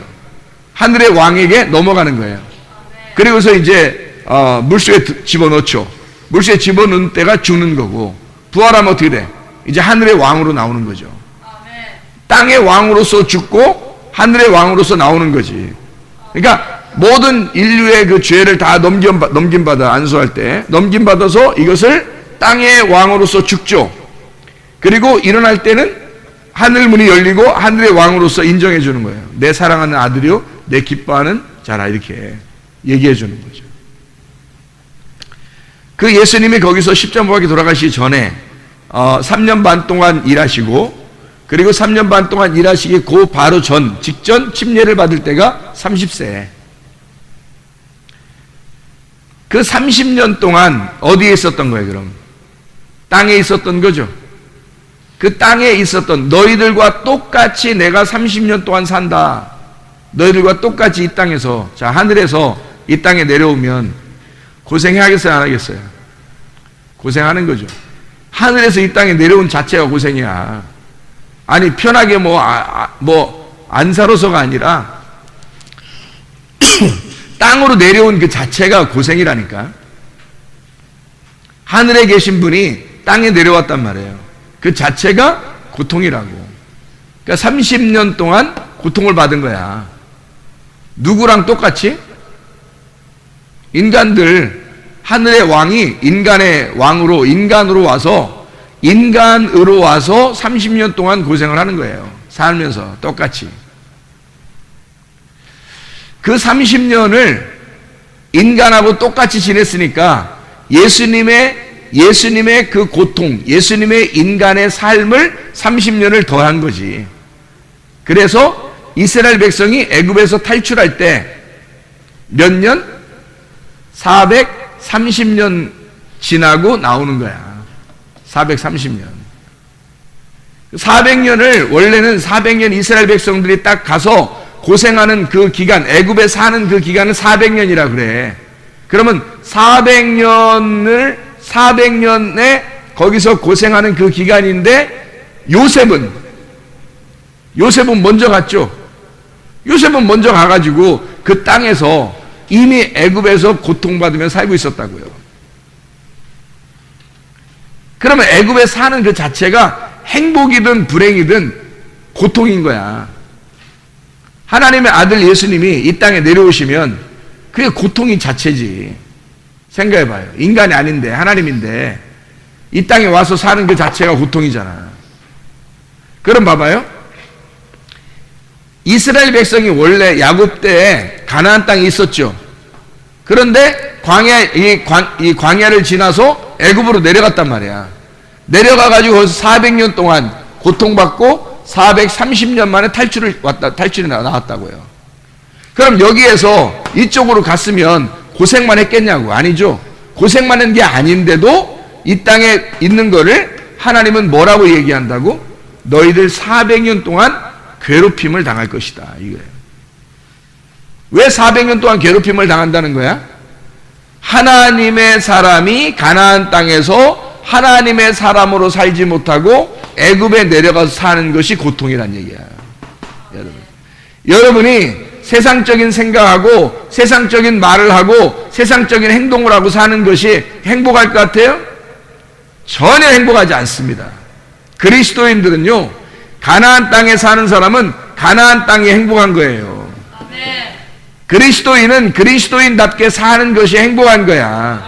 하늘의 왕에게 넘어가는 거예요. 그리고서 이제 물속에 집어넣죠. 물속에 집어넣은 때가 죽는 거고, 부활하면 어떻게 돼? 이제 하늘의 왕으로 나오는 거죠. 땅의 왕으로서 죽고 하늘의 왕으로서 나오는 거지. 그러니까 모든 인류의 그 죄를 다 넘김받아, 안수할 때 넘김받아서 이것을 땅의 왕으로서 죽죠. 그리고 일어날 때는 하늘 문이 열리고 하늘의 왕으로서 인정해 주는 거예요. 내 사랑하는 아들이요 내 기뻐하는 자라, 이렇게 얘기해 주는 거죠. 그 예수님이 거기서 십자가에 돌아가시기 전에 3년 반 동안 일하시고, 그리고 3년 반 동안 일하시기 그 바로 직전 침례를 받을 때가 30세. 그 30년 동안 어디에 있었던 거예요, 그럼? 땅에 있었던 거죠. 그 땅에 있었던, 너희들과 똑같이 내가 30년 동안 산다. 너희들과 똑같이 이 땅에서, 자, 하늘에서 이 땅에 내려오면 고생해야겠어요, 안 하겠어요? 고생하는 거죠. 하늘에서 이 땅에 내려온 자체가 고생이야. 아니, 편하게 안 살아서가 아니라 땅으로 내려온 그 자체가 고생이라니까. 하늘에 계신 분이 땅에 내려왔단 말이에요. 그 자체가 고통이라고. 그러니까 30년 동안 고통을 받은 거야. 누구랑 똑같이? 인간들, 하늘의 왕이 인간의 왕으로, 인간으로 와서 30년 동안 고생을 하는 거예요. 살면서 똑같이. 그 30년을 인간하고 똑같이 지냈으니까 예수님의 그 고통, 예수님의 인간의 삶을 30년을 더한 거지. 그래서 이스라엘 백성이 애굽에서 탈출할 때 몇 년? 430년 지나고 나오는 거야. 430년. 400년을, 원래는 400년 이스라엘 백성들이 딱 가서 고생하는 그 기간, 애굽에 사는 그 기간은 400년이라 그래. 그러면 400년에 거기서 고생하는 그 기간인데, 요셉은 먼저 갔죠. 요셉은 먼저 가가지고 그 땅에서 이미 애굽에서 고통받으며 살고 있었다고요. 그러면 애굽에 사는 그 자체가 행복이든 불행이든 고통인 거야. 하나님의 아들 예수님이 이 땅에 내려오시면 그게 고통이 자체지. 생각해봐요. 인간이 아닌데, 하나님인데 이 땅에 와서 사는 그 자체가 고통이잖아. 그럼 봐봐요. 이스라엘 백성이 원래 야곱 때에 가나안 땅에 있었죠. 그런데 이 광야를 지나서 애굽으로 내려갔단 말이야. 내려가가지고 거기서 400년 동안 고통받고 430년 만에 탈출이 나왔다고요. 그럼 여기에서 이쪽으로 갔으면 고생만 했겠냐고. 아니죠. 고생만 한 게 아닌데도 이 땅에 있는 거를 하나님은 뭐라고 얘기한다고? 너희들 400년 동안 괴롭힘을 당할 것이다, 이거예요. 왜 400년 동안 괴롭힘을 당한다는 거야? 하나님의 사람이 가나안 땅에서 하나님의 사람으로 살지 못하고 애굽에 내려가서 사는 것이 고통이란 얘기야. 여러분이 세상적인 생각하고 세상적인 말을 하고 세상적인 행동을 하고 사는 것이 행복할 것 같아요? 전혀 행복하지 않습니다. 그리스도인들은요, 가나안 땅에 사는 사람은 가나안 땅이 행복한 거예요. 그리스도인은 그리스도인답게 사는 것이 행복한 거야.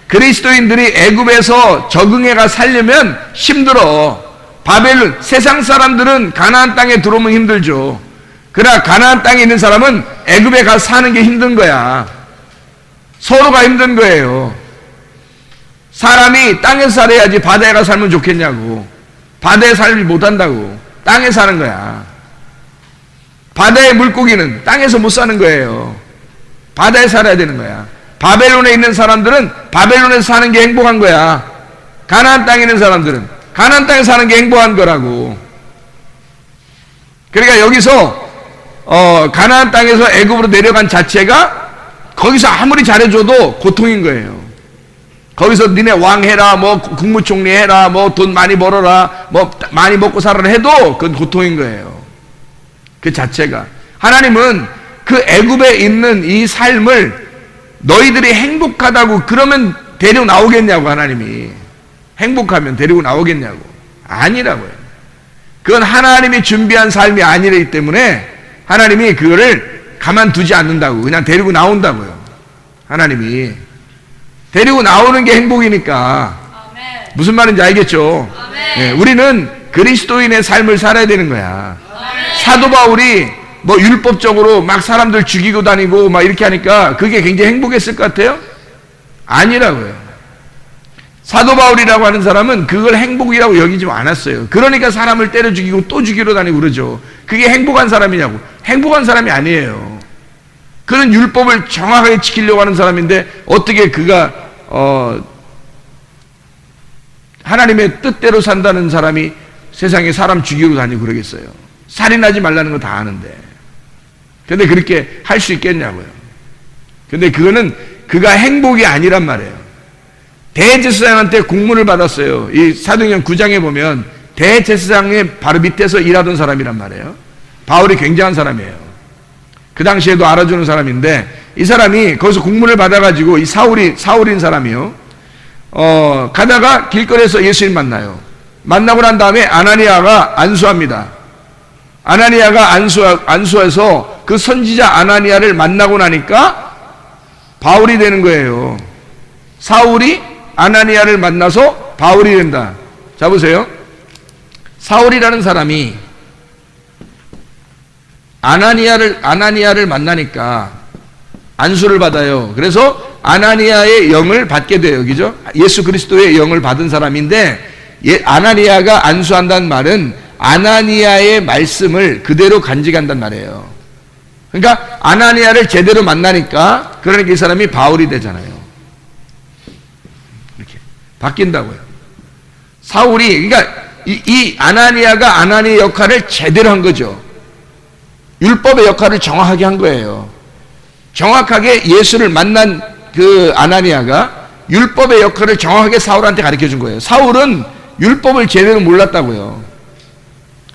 그리스도인들이 애굽에서 적응해가 살려면 힘들어. 바벨론, 세상 사람들은 가나안 땅에 들어오면 힘들죠. 그러나 가나안 땅에 있는 사람은 애굽에 가서 사는 게 힘든 거야. 서로가 힘든 거예요. 사람이 땅에서 살아야지 바다에 가서 살면 좋겠냐고. 바다에 살지 못한다고. 땅에 사는 거야. 바다의 물고기는 땅에서 못 사는 거예요. 바다에 살아야 되는 거야. 바벨론에 있는 사람들은 바벨론에서 사는 게 행복한 거야. 가나안 땅에 있는 사람들은 가나안 땅에 사는 게 행복한 거라고. 그러니까 여기서 가나안 땅에서 애굽으로 내려간 자체가 거기서 아무리 잘해줘도 고통인 거예요. 거기서 니네 왕 해라, 뭐 국무총리 해라, 뭐 돈 많이 벌어라, 뭐 많이 먹고 살아라 해도 그건 고통인 거예요. 그 자체가. 하나님은 그 애굽에 있는 이 삶을 너희들이 행복하다고 그러면 데리고 나오겠냐고. 하나님이 행복하면 데리고 나오겠냐고. 아니라고요. 그건 하나님이 준비한 삶이 아니기 때문에 하나님이 그거를 가만두지 않는다고. 그냥 데리고 나온다고요. 하나님이 데리고 나오는 게 행복이니까. 아멘. 무슨 말인지 알겠죠? 네, 우리는 그리스도인의 삶을 살아야 되는 거야. 아멘. 사도 바울이 뭐 율법적으로 막 사람들 죽이고 다니고 막 이렇게 하니까 그게 굉장히 행복했을 것 같아요? 아니라고요. 사도 바울이라고 하는 사람은 그걸 행복이라고 여기지 않았어요. 그러니까 사람을 때려 죽이고 또 죽이러 다니고 그러죠. 그게 행복한 사람이냐고. 행복한 사람이 아니에요. 그는 율법을 정확하게 지키려고 하는 사람인데 어떻게 그가 하나님의 뜻대로 산다는 사람이 세상에 사람 죽이러 다니고 그러겠어요. 살인하지 말라는 거 다 아는데. 근데 그렇게 할 수 있겠냐고요. 근데 그거는 그가 행복이 아니란 말이에요. 대제사장한테 공문을 받았어요. 이 사도행전 9장에 보면 대제사장의 바로 밑에서 일하던 사람이란 말이에요. 바울이 굉장한 사람이에요. 그 당시에도 알아주는 사람인데 이 사람이 거기서 공문을 받아가지고 이 사울인 사람이요. 가다가 길거리에서 예수님 만나요. 만나고 난 다음에 아나니아가 안수합니다. 아나니아가 안수해서 그 선지자 아나니아를 만나고 나니까 바울이 되는 거예요. 사울이 아나니아를 만나서 바울이 된다. 자 보세요. 사울이라는 사람이 아나니아를 만나니까 안수를 받아요. 그래서 아나니아의 영을 받게 돼요. 그죠? 예수 그리스도의 영을 받은 사람인데 아나니아가 안수한다는 말은 아나니아의 말씀을 그대로 간직한단 말이에요. 그러니까 아나니아를 제대로 만나니까 그러니까 이 사람이 바울이 되잖아요. 이렇게 바뀐다고요. 사울이 그러니까 이 아나니아가 아나니아의 역할을 제대로 한 거죠. 율법의 역할을 정확하게 한 거예요. 정확하게 예수를 만난 그 아나니아가 율법의 역할을 정확하게 사울한테 가르쳐 준 거예요. 사울은 율법을 제대로 몰랐다고요.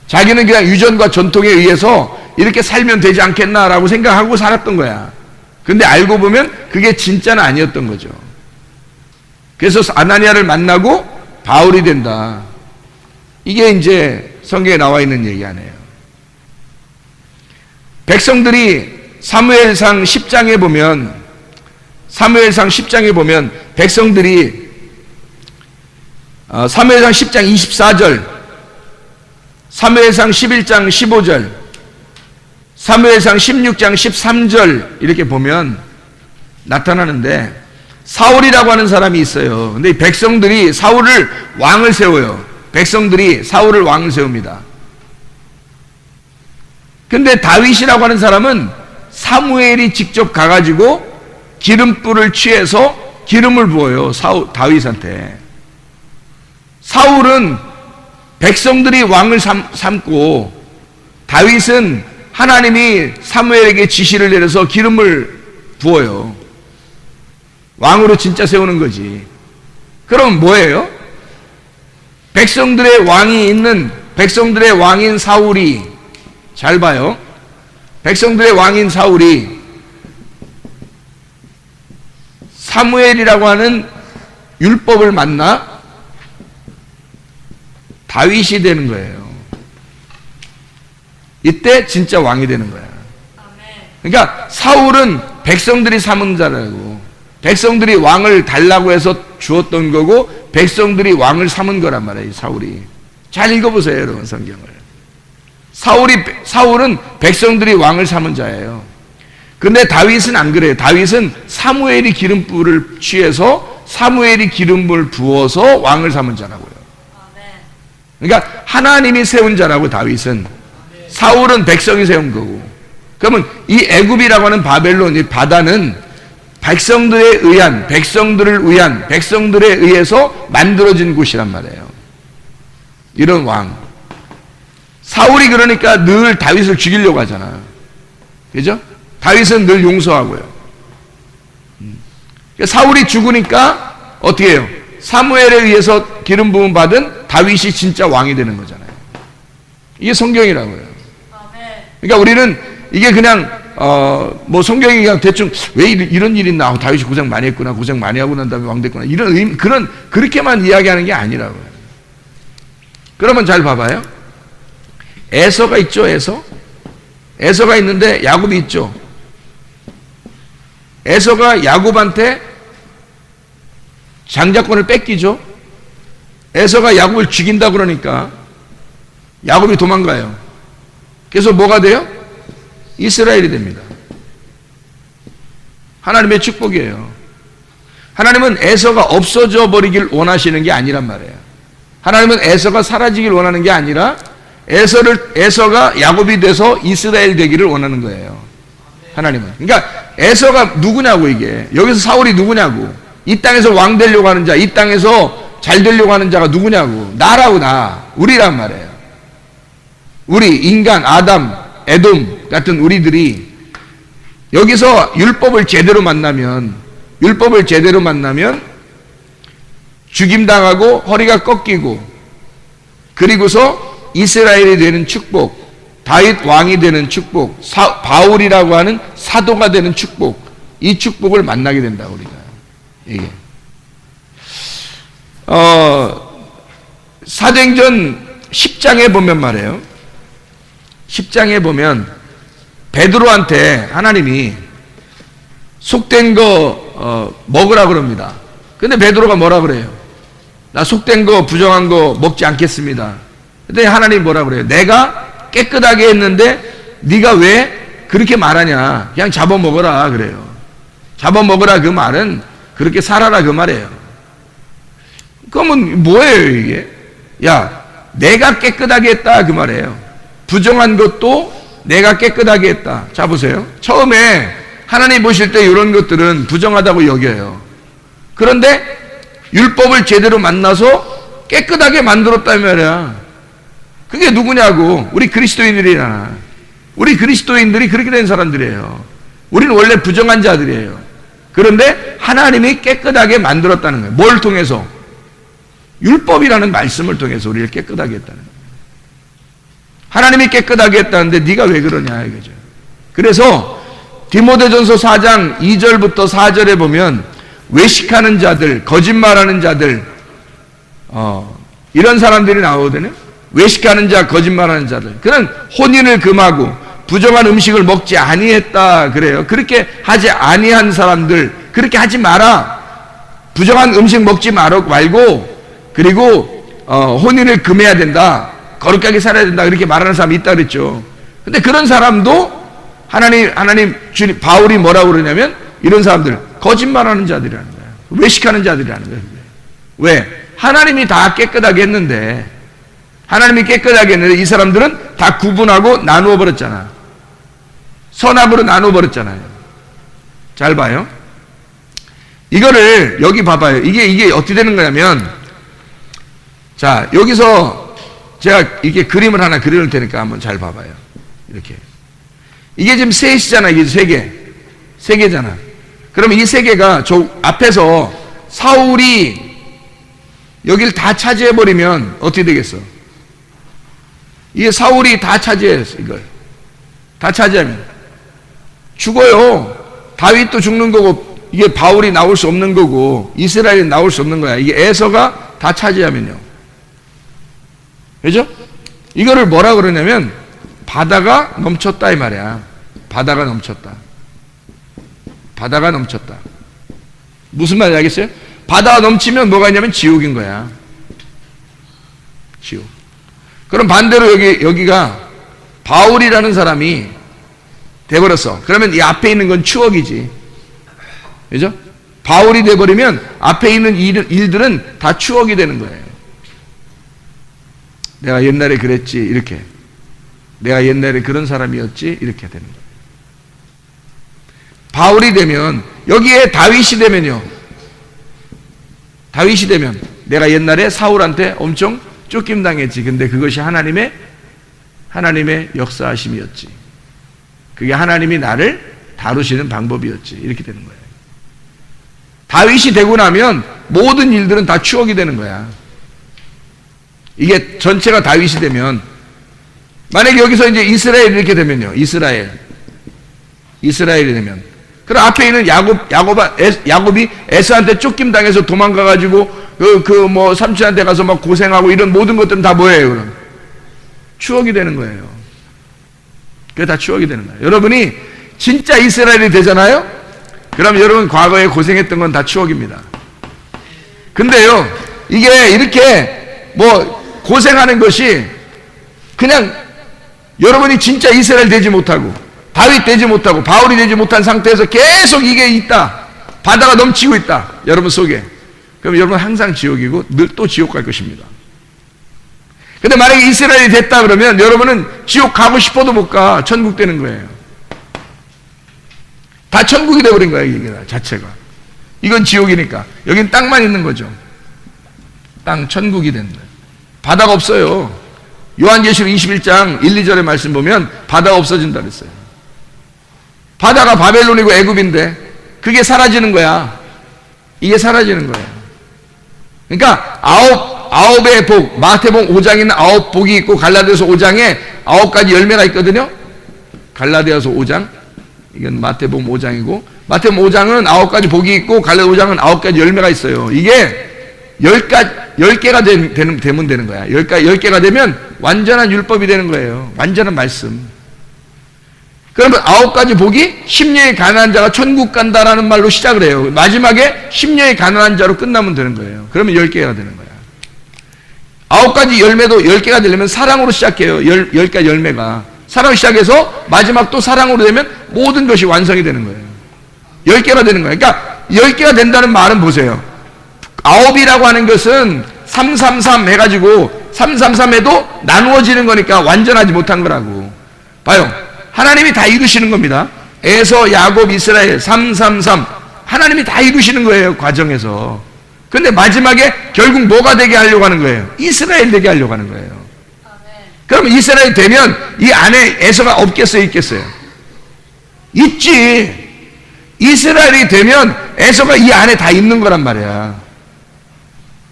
자기는 그냥 유전과 전통에 의해서 이렇게 살면 되지 않겠나라고 생각하고 살았던 거야. 근데 알고 보면 그게 진짜는 아니었던 거죠. 그래서 아나니아를 만나고 바울이 된다. 이게 이제 성경에 나와 있는 얘기 아니에요. 백성들이 사무엘상 10장에 보면 백성들이 사무엘상 10장 24절, 사무엘상 11장 15절, 사무엘상 16장 13절 이렇게 보면 나타나는데 사울이라고 하는 사람이 있어요. 근데 이 백성들이 사울을 왕을 세워요. 백성들이 사울을 왕을 세웁니다. 근데 다윗이라고 하는 사람은 사무엘이 직접 가가지고 기름불을 취해서 기름을 부어요. 다윗한테. 사울은 백성들이 왕을 삼고 다윗은 하나님이 사무엘에게 지시를 내려서 기름을 부어요. 왕으로 진짜 세우는 거지. 그럼 뭐예요? 백성들의 왕인 사울이 잘 봐요. 백성들의 왕인 사울이 사무엘이라고 하는 율법을 만나 다윗이 되는 거예요. 이때 진짜 왕이 되는 거야. 그러니까 사울은 백성들이 삼은 자라고, 백성들이 왕을 달라고 해서 주었던 거고 백성들이 왕을 삼은 거란 말이에요. 사울이. 잘 읽어보세요, 여러분, 성경을. 사울은 백성들이 왕을 삼은 자예요. 근데 다윗은 안 그래요. 다윗은 사무엘이 기름불을 취해서 사무엘이 기름을 부어서 왕을 삼은 자라고요. 그러니까 하나님이 세운 자라고 다윗은. 사울은 백성이 세운 거고. 그러면 이 애굽이라고 하는 바벨론, 이 바다는 백성들에 의한, 백성들을 위한, 백성들에 의해서 만들어진 곳이란 말이에요. 이런 왕. 사울이 그러니까 늘 다윗을 죽이려고 하잖아요. 그죠? 다윗은 늘 용서하고요. 사울이 죽으니까 어떻게 해요? 사무엘에 의해서 기름 부음 받은 다윗이 진짜 왕이 되는 거잖아요. 이게 성경이라고요. 그러니까 우리는 이게 그냥 뭐 성경이 그냥 대충 왜 이런 일이 있나, 다윗이 고생 많이 했구나, 고생 많이 하고 난 다음에 왕 됐구나, 이런 그렇게만 이야기하는 게 아니라고요. 그러면 잘 봐봐요. 에서가 있죠. 에서가 있는데 야곱이 있죠. 에서가 야곱한테 장자권을 뺏기죠. 에서가 야곱을 죽인다 그러니까 야곱이 도망가요. 그래서 뭐가 돼요? 이스라엘이 됩니다. 하나님의 축복이에요. 하나님은 에서가 없어져 버리길 원하시는 게 아니란 말이에요. 하나님은 에서가 사라지길 원하는 게 아니라 에서가 야곱이 돼서 이스라엘 되기를 원하는 거예요. 하나님은. 그러니까 에서가 누구냐고, 이게. 여기서 사울이 누구냐고. 이 땅에서 왕 되려고 하는 자, 이 땅에서 잘 되려고 하는 자가 누구냐고. 나라고, 나. 우리란 말이에요. 우리 인간, 아담, 에돔 같은 우리들이 여기서 율법을 제대로 만나면 죽임당하고 허리가 꺾이고, 그리고서 이스라엘이 되는 축복, 다윗 왕이 되는 축복, 바울이라고 하는 사도가 되는 축복, 이 축복을 만나게 된다, 우리가. 이게. 사도행전 10장에 보면 말이에요. 10장에 보면 베드로한테 하나님이 속된 거 먹으라 그럽니다. 근데 베드로가 뭐라 그래요? 나 속된 거, 부정한 거 먹지 않겠습니다. 근데 하나님 뭐라 그래요? 내가 깨끗하게 했는데 네가 왜 그렇게 말하냐? 그냥 잡아먹어라 그래요. 잡아먹으라 그 말은 그렇게 살아라 그 말이에요. 그러면 뭐예요 이게? 야, 내가 깨끗하게 했다 그 말이에요. 부정한 것도 내가 깨끗하게 했다. 자 보세요. 처음에 하나님 보실 때 이런 것들은 부정하다고 여겨요. 그런데 율법을 제대로 만나서 깨끗하게 만들었단 말이야. 그게 누구냐고. 우리 그리스도인들이잖아. 우리 그리스도인들이 그렇게 된 사람들이에요. 우리는 원래 부정한 자들이에요. 그런데 하나님이 깨끗하게 만들었다는 거예요. 뭘 통해서? 율법이라는 말씀을 통해서 우리를 깨끗하게 했다는 거예요. 하나님이 깨끗하게 했다는데 네가 왜 그러냐 이거죠. 그래서 디모데전서 4장 2절부터 4절에 보면 외식하는 자들, 거짓말하는 자들, 이런 사람들이 나오거든요. 외식하는 자, 거짓말하는 자들. 그는 혼인을 금하고 부정한 음식을 먹지 아니했다 그래요. 그렇게 하지 아니한 사람들, 그렇게 하지 마라. 부정한 음식 먹지 말고, 그리고 혼인을 금해야 된다. 거룩하게 살아야 된다. 그렇게 말하는 사람이 있다 그랬죠. 근데 그런 사람도 하나님 주님 바울이 뭐라고 그러냐면 이런 사람들 거짓말하는 자들이라는 거예요. 외식하는 자들이라는 거예요. 왜? 하나님이 다 깨끗하게 했는데, 하나님이 깨끗하게 했는데 이 사람들은 다 구분하고 나누어 버렸잖아. 선악으로 나누어 버렸잖아요. 잘 봐요. 이거를 여기 봐봐요. 이게 어떻게 되는 거냐면, 자 여기서 제가 이게 그림을 하나 그릴 테니까 한번 잘 봐봐요. 이렇게. 이게 지금 셋이잖아. 이게 세 개잖아. 그러면 이 세 개가 저 앞에서 사울이 여기를 다 차지해버리면 어떻게 되겠어? 이게 사울이 다 차지했어. 이걸 다 차지하면 죽어요. 다윗도 죽는 거고, 이게 바울이 나올 수 없는 거고, 이스라엘이 나올 수 없는 거야. 이게 에서가 다 차지하면요. 그죠? 이거를 뭐라 그러냐면 바다가 넘쳤다 이 말이야. 바다가 넘쳤다. 바다가 넘쳤다. 무슨 말인지 알겠어요? 바다가 넘치면 뭐가 있냐면 지옥인 거야. 지옥. 그럼 반대로 여기가 바울이라는 사람이 돼버렸어. 그러면 이 앞에 있는 건 추억이지. 그죠? 바울이 돼버리면 앞에 있는 일들은 다 추억이 되는 거예요. 내가 옛날에 그랬지, 이렇게. 내가 옛날에 그런 사람이었지, 이렇게 되는 거예요. 바울이 되면, 여기에 다윗이 되면요. 다윗이 되면, 내가 옛날에 사울한테 엄청 쫓김당했지. 근데 그것이 하나님의 역사하심이었지. 그게 하나님이 나를 다루시는 방법이었지. 이렇게 되는 거예요. 다윗이 되고 나면 모든 일들은 다 추억이 되는 거야. 이게 전체가 다윗이 되면, 만약에 여기서 이제 이스라엘이 이렇게 되면요. 이스라엘이 되면, 그럼 앞에 있는 야곱이 에서한테 쫓김당해서 도망가가지고 뭐 삼촌한테 가서 막 고생하고 이런 모든 것들은 다 뭐예요, 그럼? 추억이 되는 거예요. 그게 다 추억이 되는 거예요. 여러분이 진짜 이스라엘이 되잖아요? 그럼 여러분 과거에 고생했던 건 다 추억입니다. 근데요, 이게 이렇게 뭐 고생하는 것이 그냥 여러분이 진짜 이스라엘 되지 못하고 다윗 되지 못하고 바울이 되지 못한 상태에서 계속 이게 있다. 바다가 넘치고 있다. 여러분 속에. 그럼 여러분 항상 지옥이고 늘 또 지옥 갈 것입니다. 근데 만약에 이스라엘이 됐다 그러면 여러분은 지옥 가고 싶어도 못 가. 천국 되는 거예요. 다 천국이 되어버린 거예요, 이게 자체가. 이건 지옥이니까. 여긴 땅만 있는 거죠. 땅, 천국이 된 거예요. 바다가 없어요. 요한계시록 21장 1, 2절의 말씀 보면 바다가 없어진다 그랬어요. 바다가 바벨론이고 애굽인데 그게 사라지는 거야. 이게 사라지는 거예요. 그러니까 아홉의 복, 마태복음 5장에 있는 9복이 있고 갈라디아서 5장에 9가지 열매가 있거든요. 갈라디아서 5장, 이건 마태복음 5장이고, 마태복음 5장은 9가지 복이 있고 갈라디아 5장은 9가지 열매가 있어요. 이게 10개가 되면 되는 거야. 10개가 되면 완전한 율법이 되는 거예요. 완전한 말씀. 그러면 9가지 복이 심령이 가난한 자가 천국 간다라는 말로 시작을 해요. 마지막에 심령이 가난한 자로 끝나면 되는 거예요. 그러면 10개가 되는 거야. 9가지 열매도 10개가 되려면 사랑으로 시작해요. 10가지 열매가. 사랑으로 시작해서 마지막 또 사랑으로 되면 모든 것이 완성이 되는 거예요. 10개가 되는 거예요. 그러니까 10개가 된다는 말은 보세요. 9이라고 하는 것은 333 해가지고 333 해도 나누어지는 거니까 완전하지 못한 거라고. 봐요. 하나님이 다 이루시는 겁니다. 에서, 야곱, 이스라엘, 333. 하나님이 다 이루시는 거예요, 과정에서. 근데 마지막에 결국 뭐가 되게 하려고 하는 거예요? 이스라엘 되게 하려고 하는 거예요. 그럼 이스라엘 되면 이 안에 에서가 없겠어요, 있겠어요? 있지. 이스라엘이 되면 에서가 이 안에 다 있는 거란 말이야.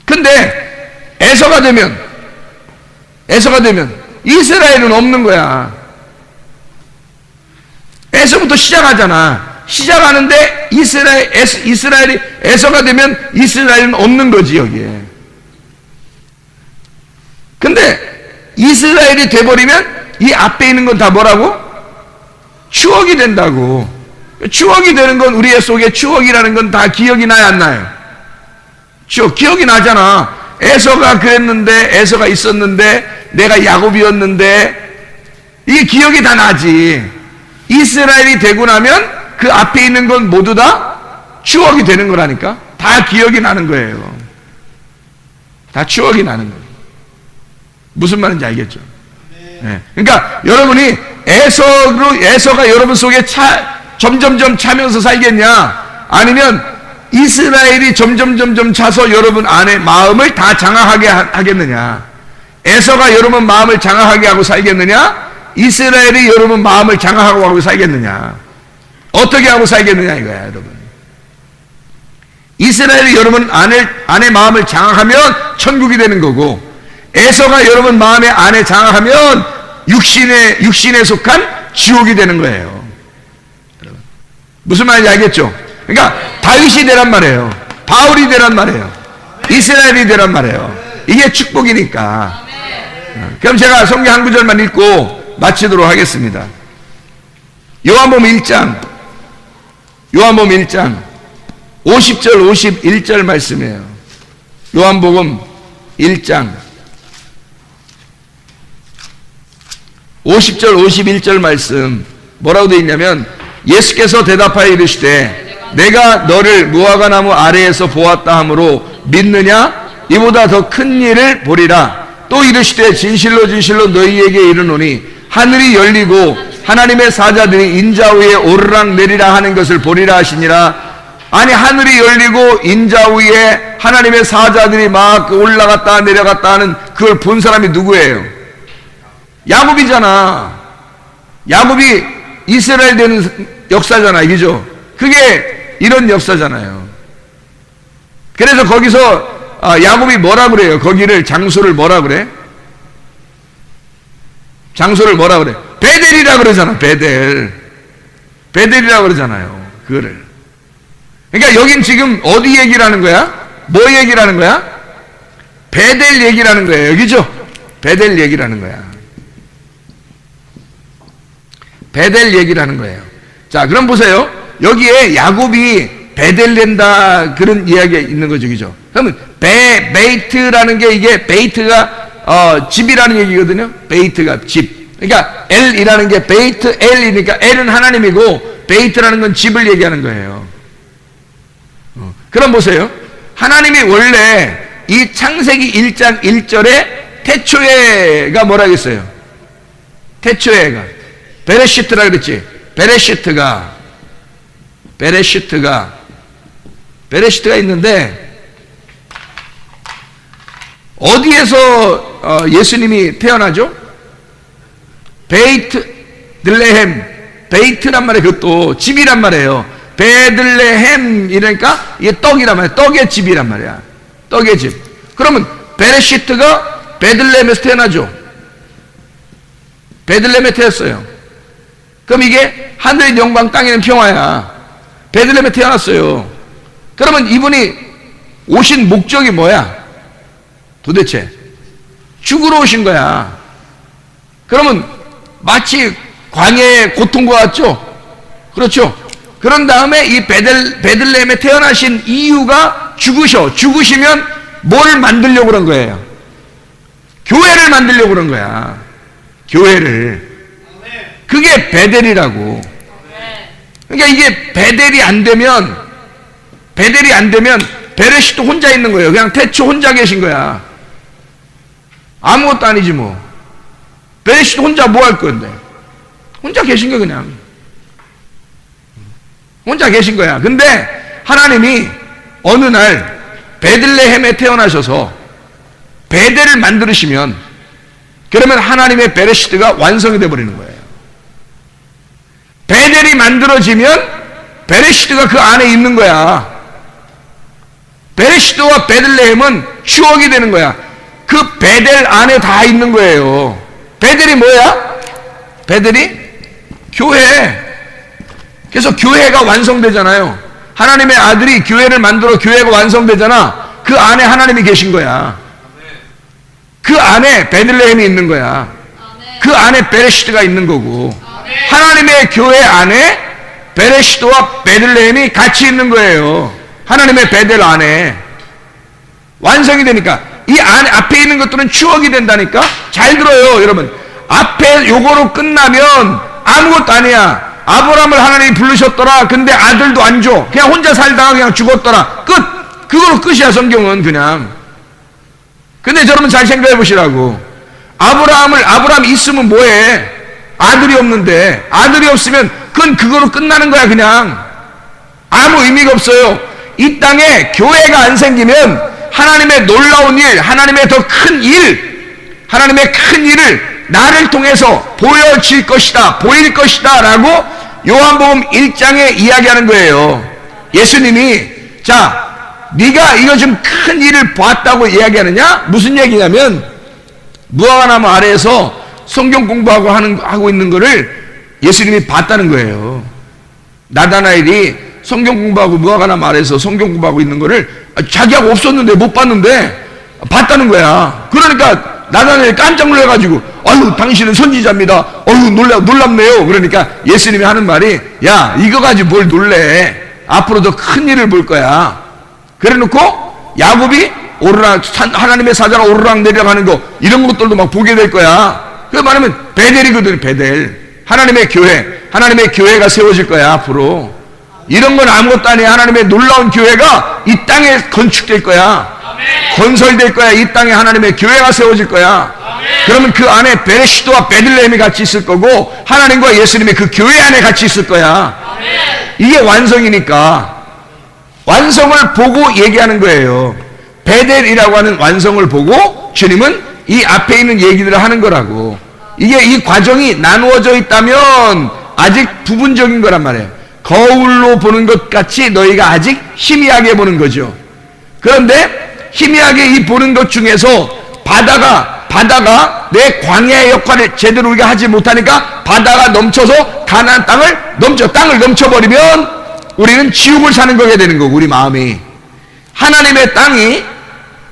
근데 에서가 되면 이스라엘은 없는 거야. 에서부터 시작하잖아. 시작하는데 이스라엘이 에서가 되면 이스라엘은 없는 거지, 여기에. 근데 이스라엘이 돼버리면 이 앞에 있는 건 다 뭐라고? 추억이 된다고. 추억이 되는 건 우리의 속에 추억이라는 건 다 기억이 나야 안 나요? 기억이 나잖아. 에서가 그랬는데, 에서가 있었는데, 내가 야곱이었는데, 이게 기억이 다 나지. 이스라엘이 되고 나면 그 앞에 있는 건 모두 다 추억이 되는 거라니까. 다 기억이 나는 거예요. 다 추억이 나는 거예요. 무슨 말인지 알겠죠? 네. 그러니까 여러분이 에서가 여러분 속에 점점점 차면서 살겠냐? 아니면 이스라엘이 점점점 차서 여러분 안에 마음을 다 장악하게 하겠느냐? 에서가 여러분 마음을 장악하게 하고 살겠느냐? 이스라엘이 여러분 마음을 장악하고 하고 살겠느냐? 어떻게 하고 살겠느냐 이거야, 여러분. 이스라엘이 여러분 안에 마음을 장악하면 천국이 되는 거고, 에서가 여러분 마음의 안에 장악하면 육신에 속한 지옥이 되는 거예요. 여러분. 무슨 말인지 알겠죠? 그러니까 다윗이 되란 말이에요. 바울이 되란 말이에요. 이스라엘이 되란 말이에요. 이게 축복이니까. 그럼 제가 성경 한 구절만 읽고 마치도록 하겠습니다. 요한복음 1장 50절 51절 말씀이에요. 요한복음 1장 50절 51절 말씀 뭐라고 되어 있냐면, 예수께서 대답하여 이르시되 내가 너를 무화과나무 아래에서 보았다 하므로 믿느냐? 이보다 더 큰 일을 보리라. 또 이르시되 진실로 진실로 너희에게 이르노니 하늘이 열리고 하나님의 사자들이 인자 위에 오르락 내리라 하는 것을 보리라 하시니라. 아니, 하늘이 열리고 인자 위에 하나님의 사자들이 막 올라갔다 내려갔다 하는 그걸 본 사람이 누구예요? 야곱이잖아. 야곱이 이스라엘 되는 역사잖아요. 그죠? 그게 이런 역사잖아요. 그래서 거기서 야곱이 뭐라 그래요? 거기를 장소를 뭐라 그래? 장소를 뭐라 그래? 베델이라 그러잖아. 베델이라 그러잖아요. 그거를. 그러니까 여긴 지금 어디 얘기를 하는 거야? 뭐 얘기를 하는 거야? 베델 얘기를 하는 거예요. 그죠? 베델 얘기를 하는 거야. 베델 얘기를 하는 거예요. 자, 그럼 보세요. 여기에 야곱이 베델 낸다 그런 이야기가 있는 거죠. 그죠? 그러면 베이트라는 게, 이게 베이트가 집이라는 얘기거든요. 베이트가 집. 그러니까 엘이라는 게 베이트 엘이니까 엘은 하나님이고 베이트라는 건 집을 얘기하는 거예요. 그럼 보세요. 하나님이 원래 이 창세기 1장 1절에 태초에가 뭐라 했어요? 태초에가 베레시트라 그랬지. 베레시트가 있는데, 어디에서 예수님이 태어나죠? 베이트들레헴. 베이트란 말이에요. 그것도 집이란 말이에요. 베들레헴 이러니까 이게 떡이란 말이야. 떡의 집이란 말이야. 떡의 집. 그러면 베레시트가 베들레헴에서 태어나죠. 베들레헴에 태어났어요. 그럼 이게 하늘의 영광 땅에는 평화야. 베들레헴에 태어났어요. 그러면 이분이 오신 목적이 뭐야? 도대체 죽으러 오신 거야. 그러면 마치 광야의 고통과 같죠? 그렇죠? 그런 다음에 이 베들레헴에 태어나신 이유가 죽으시면 뭘 만들려고 그런 거예요? 교회를 만들려고 그런 거야. 교회를. 그게 베델이라고. 그러니까 이게 베델이 안 되면 베레시도 혼자 있는 거예요. 그냥 태초 혼자 계신 거야. 아무것도 아니지 뭐. 베레시도 혼자 뭐 할 건데? 혼자 계신 거야. 그냥 혼자 계신 거야. 근데 하나님이 어느 날 베들레헴에 태어나셔서 베델을 만드시면, 그러면 하나님의 베레시트가 완성이 되어버리는 거예요. 베델이 만들어지면 베레시트가 그 안에 있는 거야. 베레시트와 베들레헴은 추억이 되는 거야. 그 베델 안에 다 있는 거예요. 베델이 뭐야? 베델이 교회. 그래서 교회가 완성되잖아요. 하나님의 아들이 교회를 만들어 교회가 완성되잖아. 그 안에 하나님이 계신 거야. 그 안에 베들레헴이 있는 거야. 그 안에 베레시트가 있는 거고, 하나님의 교회 안에 베레시트와 베들레헴이 같이 있는 거예요. 하나님의 베델 안에 완성이 되니까 이 안에 앞에 있는 것들은 추억이 된다니까. 잘 들어요, 여러분. 앞에 요거로 끝나면 아무것도 아니야. 아브라함을 하나님이 부르셨더라. 근데 아들도 안 줘. 그냥 혼자 살다가 그냥 죽었더라. 끝. 그거로 끝이야, 성경은. 그냥. 근데 여러분 잘 생각해 보시라고. 아브라함 있으면 뭐해? 아들이 없는데. 아들이 없으면 그건 그거로 끝나는 거야. 그냥 아무 의미가 없어요. 이 땅에 교회가 안 생기면 하나님의 놀라운 일, 하나님의 더 큰 일, 하나님의 큰 일을 나를 통해서 보여질 것이다, 보일 것이다 라고 요한복음 1장에 이야기하는 거예요. 예수님이, 자, 네가 이거 좀 큰 일을 봤다고 이야기하느냐? 무슨 얘기냐면, 무화과나무 아래에서 성경 공부하고 하고 있는 거를 예수님이 봤다는 거예요. 나다나엘이 성경 공부하고 무화과나무 아래에서 성경 공부하고 있는 거를 자기하고 없었는데, 못 봤는데 봤다는 거야. 그러니까 나다나엘이 깜짝 놀라가지고 아유 당신은 선지자입니다. 어휴 놀랍네요. 그러니까 예수님이 하는 말이 야 이거 가지고 뭘 놀래. 앞으로 더 큰 일을 볼 거야. 그래놓고 야곱이 하나님의 사자가 오르락 내려가는 거 이런 것들도 막 보게 될 거야. 그 말하면 베델이거든. 베델. 하나님의 교회가 세워질 거야 앞으로. 이런 건 아무것도 아니야. 하나님의 놀라운 교회가 이 땅에 건축될 거야. 건설될 거야. 이 땅에 하나님의 교회가 세워질 거야. 그러면 그 안에 베레시도와 베들레헴이 같이 있을 거고 하나님과 예수님의 그 교회 안에 같이 있을 거야. 이게 완성이니까 완성을 보고 얘기하는 거예요. 베델이라고 하는 완성을 보고 주님은 이 앞에 있는 얘기들을 하는 거라고. 이게 이 과정이 나누어져 있다면 아직 부분적인 거란 말이에요. 거울로 보는 것 같이 너희가 아직 희미하게 보는 거죠. 그런데 희미하게 이 보는 것 중에서 바다가 내 광야의 역할을 제대로 우리가 하지 못하니까 바다가 넘쳐서 가나안 땅을 넘쳐버리면 우리는 지옥을 사는 거게 되는 거고, 우리 마음이. 하나님의 땅이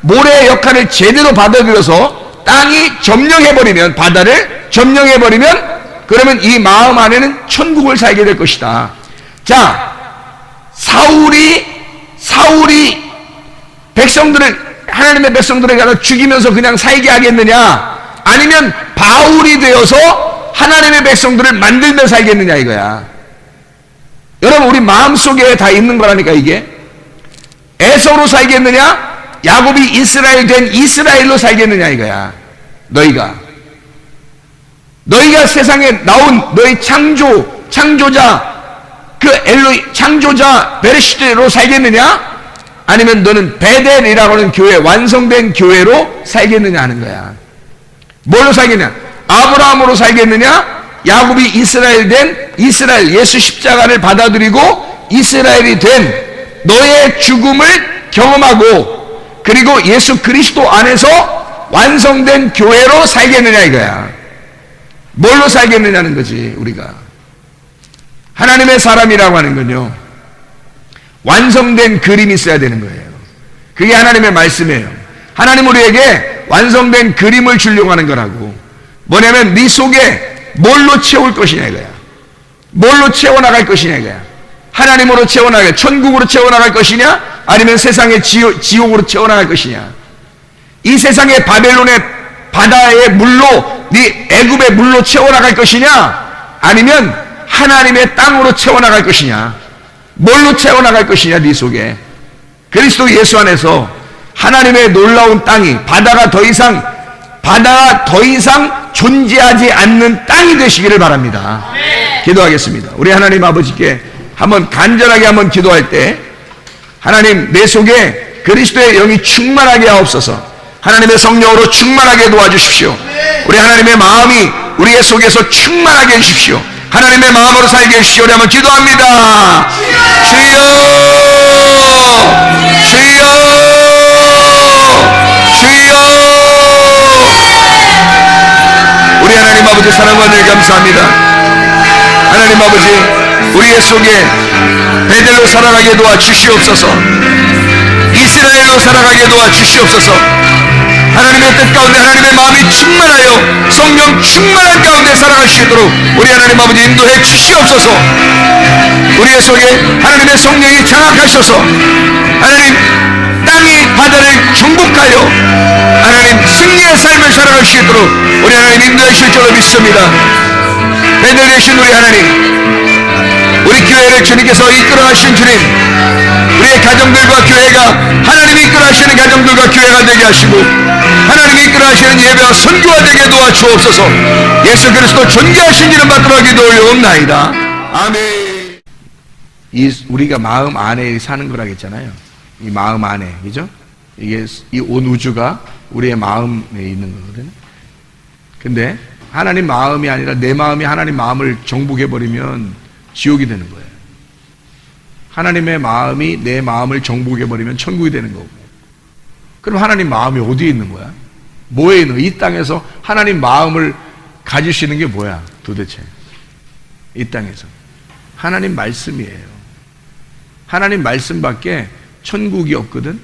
모래의 역할을 제대로 받아들여서 땅이 점령해버리면, 바다를 점령해버리면 그러면 이 마음 안에는 천국을 살게 될 것이다. 자, 사울이 하나님의 백성들을 가서 죽이면서 그냥 살게 하겠느냐, 아니면 바울이 되어서 하나님의 백성들을 만들며 살겠느냐 이거야. 여러분, 우리 마음속에 다 있는 거라니까. 이게 에서로 살겠느냐, 야곱이 이스라엘 된 이스라엘로 살겠느냐 이거야. 너희가 세상에 나온 너희 창조자 베레시트로 살겠느냐, 아니면 너는 베델이라고 하는 교회, 완성된 교회로 살겠느냐 하는 거야. 뭘로 살겠냐? 아브라함으로 살겠느냐, 야곱이 이스라엘 예수 십자가를 받아들이고 이스라엘이 된 너의 죽음을 경험하고 그리고 예수 그리스도 안에서 완성된 교회로 살겠느냐 이거야. 뭘로 살겠느냐는 거지. 우리가 하나님의 사람이라고 하는 건요, 완성된 그림이 있어야 되는 거예요. 그게 하나님의 말씀이에요. 하나님 우리에게 완성된 그림을 주려고 하는 거라고. 뭐냐면 네 속에 뭘로 채울 것이냐 이거야. 뭘로 채워나갈 것이냐 이거야. 하나님으로 채워나갈, 천국으로 채워나갈 것이냐, 아니면 세상의 지옥으로 채워나갈 것이냐. 이 세상의 바벨론의 바다의 물로, 네 애굽의 물로 채워나갈 것이냐, 아니면 하나님의 땅으로 채워나갈 것이냐. 뭘로 채워나갈 것이냐. 네 속에 그리스도 예수 안에서 하나님의 놀라운 땅이, 바다가 더 이상 존재하지 않는 땅이 되시기를 바랍니다. 기도하겠습니다. 우리 하나님 아버지께 간절하게 한번 기도할 때, 하나님 내 속에 그리스도의 영이 충만하게 하옵소서. 하나님의 성령으로 충만하게 도와주십시오. 우리 하나님의 마음이 우리의 속에서 충만하게 해주십시오. 하나님의 마음으로 살게 해주시오. 우리 한번 기도합니다. 주여, 주여, 주여. 우리 하나님 아버지 사랑과 늘 감사합니다. 하나님 아버지, 우리의 속에 베델로 살아가게 도와주시옵소서. 이스라엘로 살아가게 도와주시옵소서. 하나님의 뜻 가운데 하나님의 마음이 충만하여 성령 충만한 가운데 살아갈 수 있도록 우리 하나님 아버지 인도해 주시옵소서. 우리의 속에 하나님의 성령이 장악하셔서 하나님 땅이 바다를 정복하여 하나님 승리의 삶을 살아갈 수 있도록 우리 하나님 인도해 주실 줄로 믿습니다. 베델 되신 우리 하나님, 우리 교회를 주님께서 이끌어가신 주님, 우리의 가정들과 교회가 하나님이 이끌어가시는 가정들과 교회가 되게 하시고 하나님이 이끌어가시는 예배와 선교가 되게 도와주옵소서. 예수 그리스도 존귀하신 이름 받들어 기도 올려옵나이다. 아멘. 우리가 마음 안에 사는 거라겠잖아요. 이 마음 안에, 그죠? 이게 이 온 우주가 우리의 마음에 있는 거거든요. 근데 하나님 마음이 아니라 내 마음이 하나님 마음을 정복해버리면 지옥이 되는 거예요. 하나님의 마음이 내 마음을 정복해버리면 천국이 되는 거고. 그럼 하나님 마음이 어디에 있는 거야? 뭐에 있는 거야? 이 땅에서 하나님 마음을 가질 수 있는 게 뭐야 도대체? 이 땅에서 하나님 말씀이에요. 하나님 말씀밖에 천국이 없거든.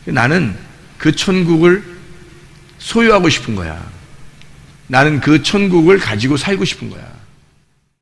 나는 그 천국을 소유하고 싶은 거야. 나는 그 천국을 가지고 살고 싶은 거야.